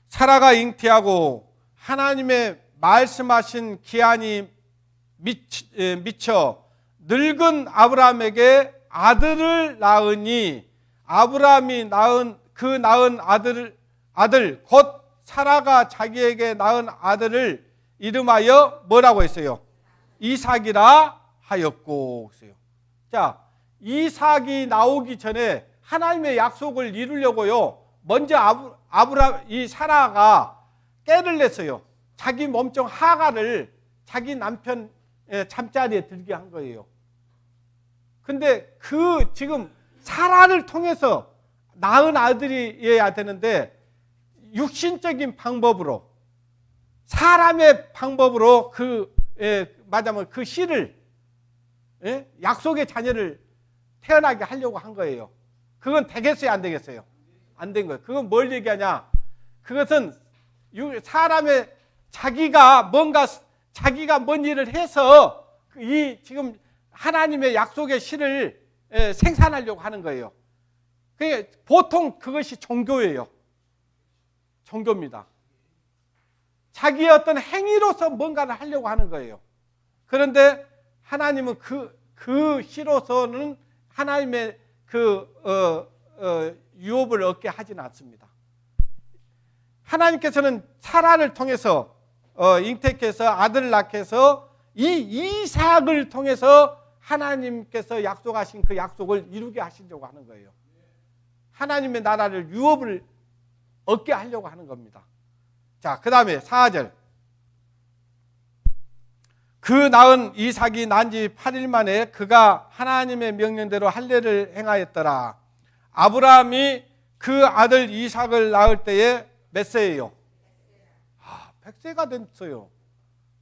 사라가 잉태하고 하나님의 말씀하신 기한이 미쳐 늙은 아브라함에게 아들을 낳으니 아브라함이 낳은 아들 곧 사라가 자기에게 낳은 아들을 이름하여 뭐라고 했어요? 이삭이라 하였고. 자, 이삭이 나오기 전에 하나님의 약속을 이루려고요. 먼저 이 사라가 깨를 냈어요. 자기 몸종 하가를 자기 남편 잠자리에 들게 한 거예요. 근데 지금 사라를 통해서 낳은 아들이어야 되는데 육신적인 방법으로 사람의 방법으로 말하자면 그 씨를 약속의 자녀를 태어나게 하려고 한 거예요. 그건 되겠어요, 안 되겠어요? 안 된 거예요. 그건 뭘 얘기하냐? 그것은 사람의 자기가 뭔 일을 해서 지금 하나님의 약속의 씨를 생산하려고 하는 거예요. 보통 그것이 종교예요. 종교입니다. 자기의 어떤 행위로서 뭔가를 하려고 하는 거예요. 그런데 하나님은 그 씨로서는 하나님의 유업을 얻게 하지는 않습니다. 하나님께서는 사라를 통해서 잉태해서 아들을 낳게 해서 이 이삭을 통해서 하나님께서 약속하신 그 약속을 이루게 하시려고 하는 거예요. 하나님의 나라를 유업을 얻게 하려고 하는 겁니다. 자, 그 다음에 4절. 그 낳은 이삭이 난 지 8일 만에 그가 하나님의 명령대로 할례를 행하였더라. 아브라함이 그 아들 이삭을 낳을 때에 몇 세예요? 100세가 됐어요.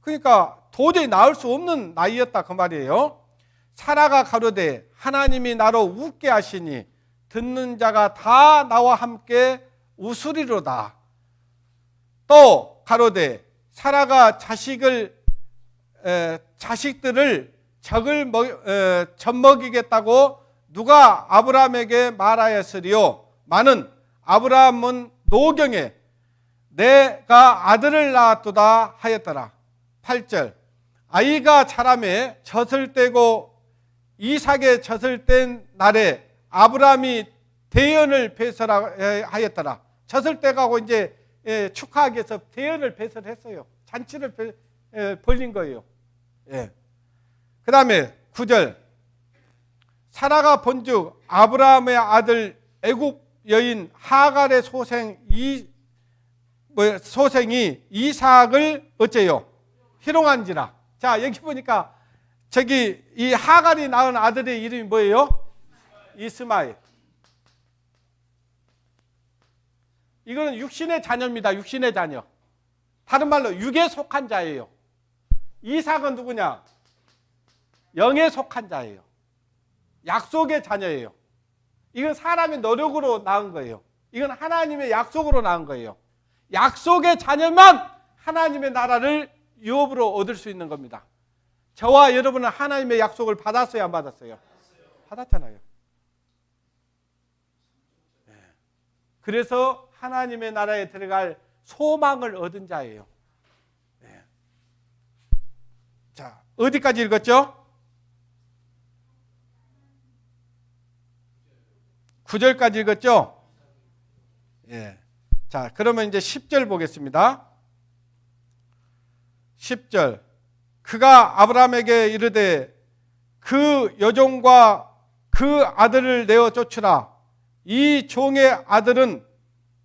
그러니까 도저히 낳을 수 없는 나이였다 그 말이에요. 사라가 가로되 하나님이 나로 웃게 하시니 듣는 자가 다 나와 함께 웃으리로다. 또 가로되 사라가 자식들을 젖먹이겠다고 누가 아브라함에게 말하였으리요? 많은 아브라함은 노경에 내가 아들을 낳았도다 하였더라. 8절. 아이가 자라매 젖을 떼고 이삭의 젖을 뗀 날에 아브라함이 대연을 배설하였더라. 젖을 떼가고 이제 축하하기 위해서 대연을 배설했어요. 잔치를 벌린 거예요. 그 다음에 9절. 사라가 본즉 아브라함의 아들 애굽 여인 하갈의 소생이 이삭을 어째요? 희롱한지라. 자, 여기 보니까 이 하갈이 낳은 아들의 이름이 뭐예요? 이스마엘. 이거는 육신의 자녀입니다. 육신의 자녀. 다른 말로 육에 속한 자예요. 이삭은 누구냐? 영에 속한 자예요. 약속의 자녀예요. 이건 사람의 노력으로 낳은 거예요. 이건 하나님의 약속으로 낳은 거예요. 약속의 자녀만 하나님의 나라를 유업으로 얻을 수 있는 겁니다. 저와 여러분은 하나님의 약속을 받았어요, 안 받았어요? 받았잖아요. 그래서 하나님의 나라에 들어갈 소망을 얻은 자예요. 자, 어디까지 읽었죠? 9절까지 읽었죠? 자, 그러면 이제 10절 보겠습니다. 10절. 그가 아브라함에게 이르되 그 여종과 그 아들을 내어 쫓으라. 이 종의 아들은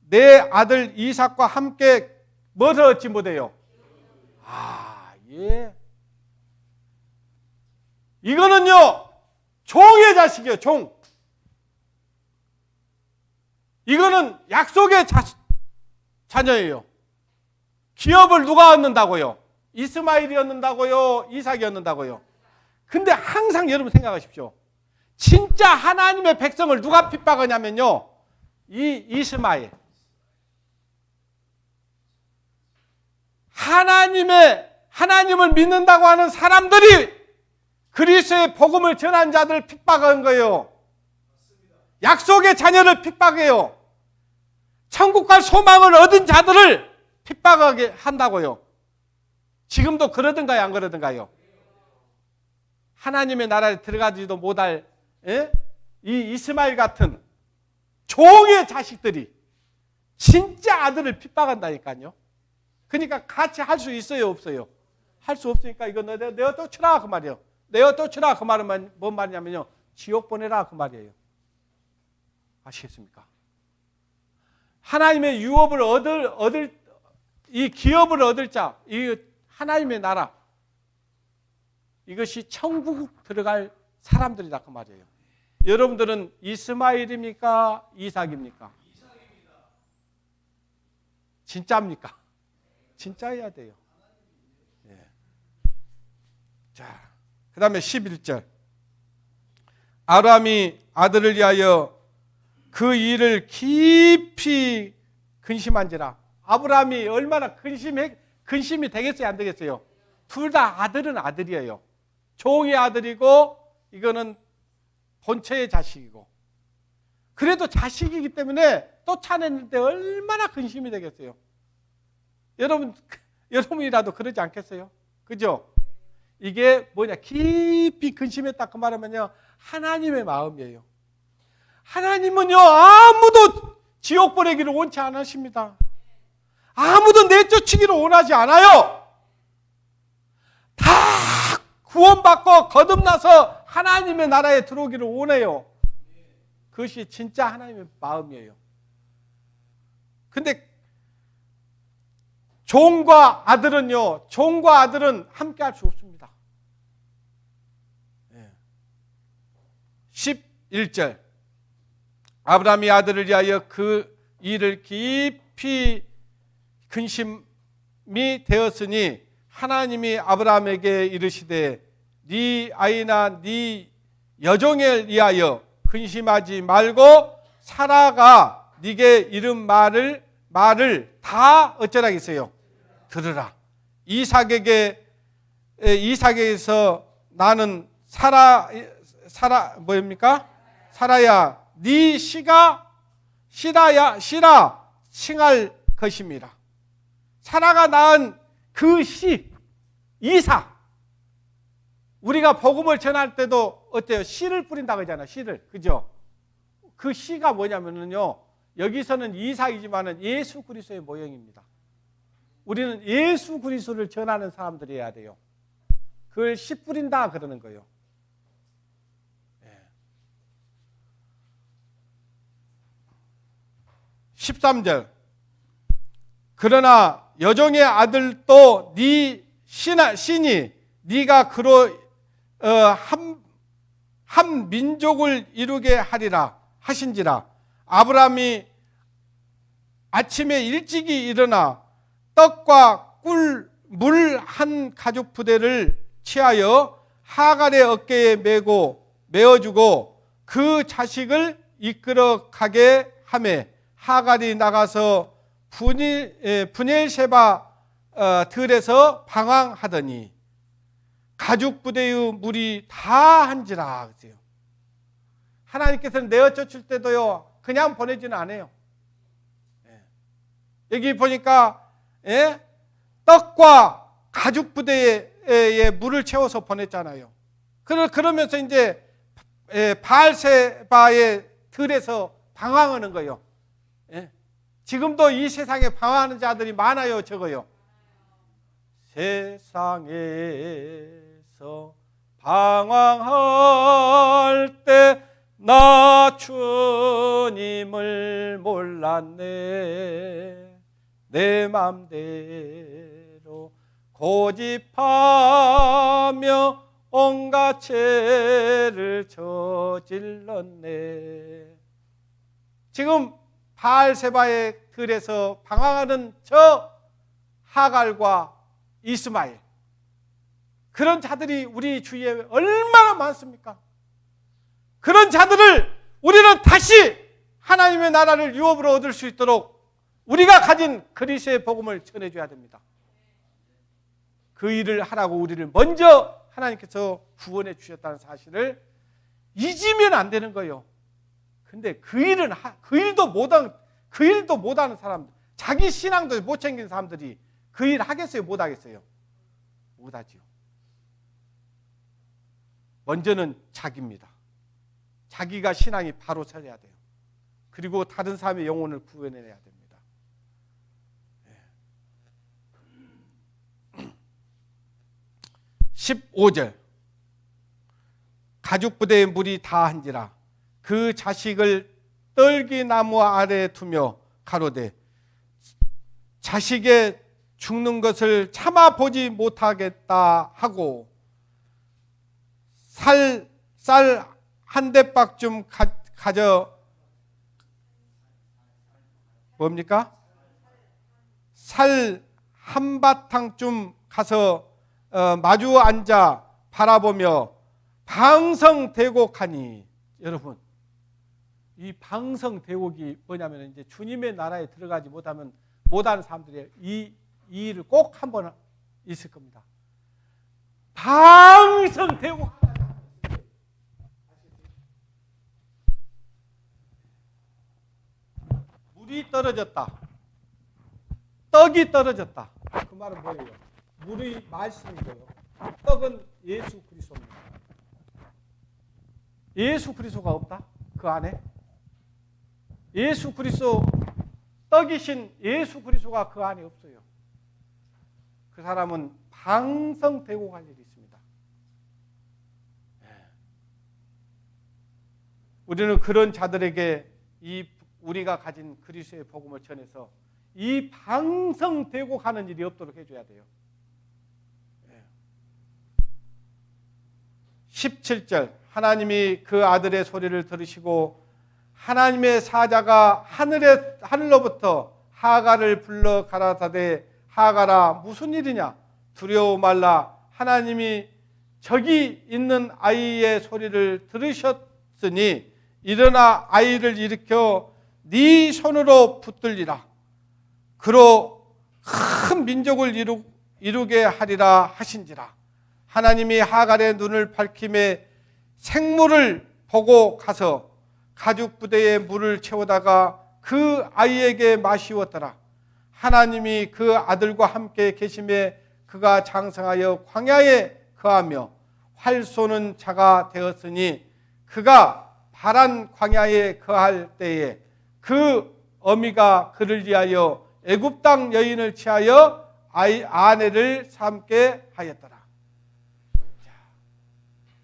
내 아들 이삭과 함께 무엇을 얻지 못해요? 예. 이거는요, 종의 자식이에요, 종. 이거는 약속의 자녀예요. 기업을 누가 얻는다고요? 이스마엘이 얻는다고요? 이삭이 얻는다고요? 근데 항상 여러분 생각하십시오. 진짜 하나님의 백성을 누가 핍박하냐면요, 이 이스마엘. 하나님을 믿는다고 하는 사람들이 그리스도의 복음을 전한 자들을 핍박한 거예요. 약속의 자녀를 핍박해요. 천국 갈 소망을 얻은 자들을 핍박하게 한다고요. 지금도 그러든가요, 안 그러든가요? 하나님의 나라에 들어가지도 못할 이 이스마엘 같은 종의 자식들이 진짜 아들을 핍박한다니까요. 그러니까 같이 할 수 있어요, 없어요? 할 수 없으니까 이거 내어 쫓으라 그 말이에요. 내어 쫓으라 그 말은 뭔 말이냐면요, 지옥 보내라 그 말이에요. 아시겠습니까? 하나님의 유업을 얻을 이 기업을 얻을 자, 이 하나님의 나라, 이것이 천국 들어갈 사람들이다 그 말이에요. 여러분들은 이스마엘입니까? 이삭입니까? 진짜입니까? 진짜여야 돼요. 예. 자, 그 다음에 11절. 아브라함이 아들을 위하여 그 일을 깊이 근심한지라. 아브라함이 얼마나 근심이 되겠어요, 안 되겠어요? 둘 다 아들은 아들이에요. 종의 아들이고 이거는 본처의 자식이고. 그래도 자식이기 때문에 쫓아냈는데 얼마나 근심이 되겠어요? 여러분이라도 그러지 않겠어요? 그죠? 이게 뭐냐, 깊이 근심했다 그 말하면요, 하나님의 마음이에요. 하나님은요, 아무도 지옥 보내기를 원치 않으십니다. 아무도 내쫓기를 원하지 않아요. 다 구원받고 거듭나서 하나님의 나라에 들어오기를 원해요. 그것이 진짜 하나님의 마음이에요. 근데 종과 아들은 함께 할 수 없습니다. 11절. 아브라함이 아들을 위하여 그 일을 깊이 근심이 되었으니 하나님이 아브라함에게 이르시되 네 아이나 네 여종을 위하여 근심하지 말고 사라가 네게 이른 말을 다 어쩌라 했어요? 들으라. 이삭에게서 나는 사라 뭐입니까? 사라야 네 씨가 시라 칭할 것입니다. 사라가 낳은 그 씨 이삭. 우리가 복음을 전할 때도 어때요? 씨를 뿌린다고 하잖아요. 씨를. 그죠? 그 씨가 뭐냐면요, 여기서는 이삭이지만은 예수 그리스도의 모형입니다. 우리는 예수 그리스도를 전하는 사람들이어야 돼요. 그걸 씨 뿌린다 그러는 거예요. 13절. 그러나 여종의 아들도 네 신이 네가 그로 한 민족을 이루게 하리라 하신지라. 아브라함이 아침에 일찍이 일어나 떡과 물 한 가죽 부대를 취하여 하갈의 어깨에 메어주고 그 자식을 이끌어 가게 하매 하갈이 나가서 브엘세바 들에서 방황하더니 가죽 부대의 물이 다 한지라. 하나님께서는 내어 쫓을 때도요, 그냥 보내지는 않아요. 여기 보니까 떡과 가죽 부대에 물을 채워서 보냈잖아요. 그러면서 이제 바알세바의 들에서 방황하는 거예요. 지금도 이 세상에 방황하는 자들이 많아요, 적어요. 세상에서 방황할 때 나 주님을 몰랐네. 내 맘대로 고집하며 온갖 죄를 저질렀네. 지금 바알세바의 들에서 방황하는 저 하갈과 이스마엘, 그런 자들이 우리 주위에 얼마나 많습니까? 그런 자들을 우리는 다시 하나님의 나라를 유업으로 얻을 수 있도록 우리가 가진 그리스도의 복음을 전해줘야 됩니다. 그 일을 하라고 우리를 먼저 하나님께서 구원해 주셨다는 사실을 잊으면 안 되는 거예요. 근데 그 일도 못하는 사람, 자기 신앙도 못 챙긴 사람들이 그 일 하겠어요? 못 하겠어요? 못 하지요. 먼저는 자기입니다. 자기가 신앙이 바로 서야 돼요. 그리고 다른 사람의 영혼을 구원해내야 됩니다. 15절, 가죽부대에 물이 다한지라 그 자식을 떨기나무 아래에 두며 가로되 자식의 죽는 것을 참아 보지 못하겠다 하고 쌀 한 대박 좀 가져 뭡니까? 쌀 한 바탕 좀 가서 마주 앉아 바라보며 방성대곡하니. 여러분, 이 방성대곡이 뭐냐면 이제 주님의 나라에 들어가지 못하는 사람들이 이 일을 꼭 한번 있을 겁니다. 방성대곡. 물이 떨어졌다, 떡이 떨어졌다. 그 말은 뭐예요? 물의 말씀이고요, 떡은 예수 그리스도입니다. 예수 그리스도가 없다? 그 안에 예수 그리스도, 떡이신 예수 그리스도가 그 안에 없어요. 그 사람은 방성되고 갈 일이 있습니다. 우리는 그런 자들에게 우리가 가진 그리스도의 복음을 전해서 이 방성되고 가는 일이 없도록 해줘야 돼요. 17절, 하나님이 그 아들의 소리를 들으시고 하나님의 사자가 하늘로부터 하갈을 불러 가라사대 하갈아 무슨 일이냐, 두려워 말라. 하나님이 저기 있는 아이의 소리를 들으셨으니 일어나 아이를 일으켜 네 손으로 붙들리라. 그로 큰 민족을 이루게 하리라 하신지라. 하나님이 하갈의 눈을 밝힘에 생물을 보고 가서 가죽 부대에 물을 채우다가 그 아이에게 마시웠더라. 하나님이 그 아들과 함께 계심에 그가 장성하여 광야에 거하며 활 쏘는 자가 되었으니 그가 파란 광야에 거할 때에 그 어미가 그를 위하여 애굽 땅 여인을 취하여 아내를 삼게 하였더라.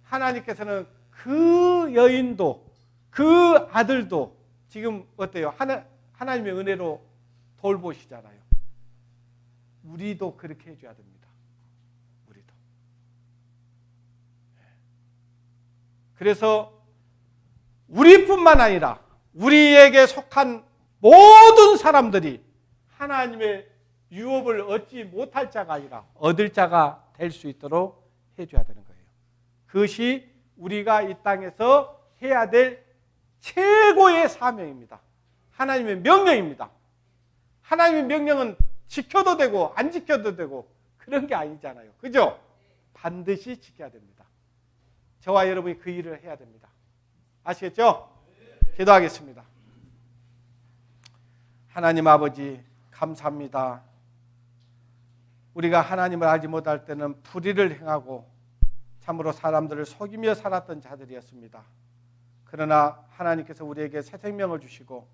하나님께서는 그 여인도 그 아들도 지금 어때요? 하나님의 은혜로 돌보시잖아요. 우리도 그렇게 해줘야 됩니다. 우리도. 그래서 우리뿐만 아니라 우리에게 속한 모든 사람들이 하나님의 유업을 얻지 못할 자가 아니라 얻을 자가 될 수 있도록 해줘야 되는 거예요. 그것이 우리가 이 땅에서 해야 될 최고의 사명입니다. 하나님의 명령입니다. 하나님의 명령은 지켜도 되고 안 지켜도 되고 그런 게 아니잖아요. 그죠? 반드시 지켜야 됩니다. 저와 여러분이 그 일을 해야 됩니다. 아시겠죠? 기도하겠습니다. 하나님 아버지 감사합니다. 우리가 하나님을 알지 못할 때는 불의를 행하고 참으로 사람들을 속이며 살았던 자들이었습니다. 그러나 하나님께서 우리에게 새 생명을 주시고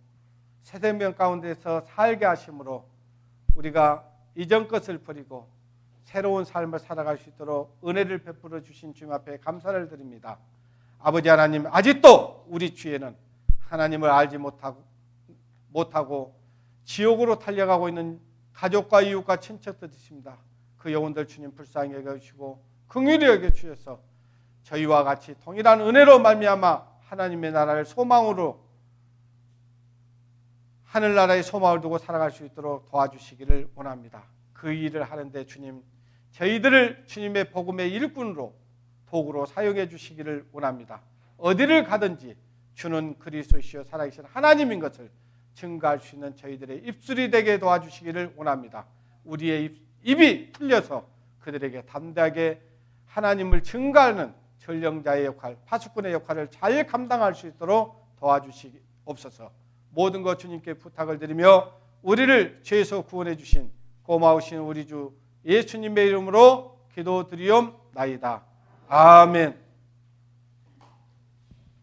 새 생명 가운데서 살게 하심으로 우리가 이전 것을 버리고 새로운 삶을 살아갈 수 있도록 은혜를 베풀어 주신 주님 앞에 감사를 드립니다. 아버지 하나님, 아직도 우리 주위에는 하나님을 알지 못하고 지옥으로 달려가고 있는 가족과 이웃과 친척들 있습니다. 그 영혼들 주님 불쌍히 여겨주시고 긍휼히 여겨주셔서 저희와 같이 동일한 은혜로 말미암아 하나님의 나라를 소망으로, 하늘나라의 소망을 두고 살아갈 수 있도록 도와주시기를 원합니다. 그 일을 하는데 주님, 저희들을 주님의 복음의 일꾼으로, 도구로 사용해 주시기를 원합니다. 어디를 가든지 주는 그리스도시요 살아계신 하나님인 것을 증거할 수 있는 저희들의 입술이 되게 도와주시기를 원합니다. 우리의 입이 풀려서 그들에게 담대하게 하나님을 증거하는 전령자의 역할, 파수꾼의 역할을 잘 감당할 수 있도록 도와주시옵소서. 모든 것 주님께 부탁을 드리며 우리를 죄에서 구원해 주신 고마우신 우리 주 예수님의 이름으로 기도드리옵나이다. 아멘.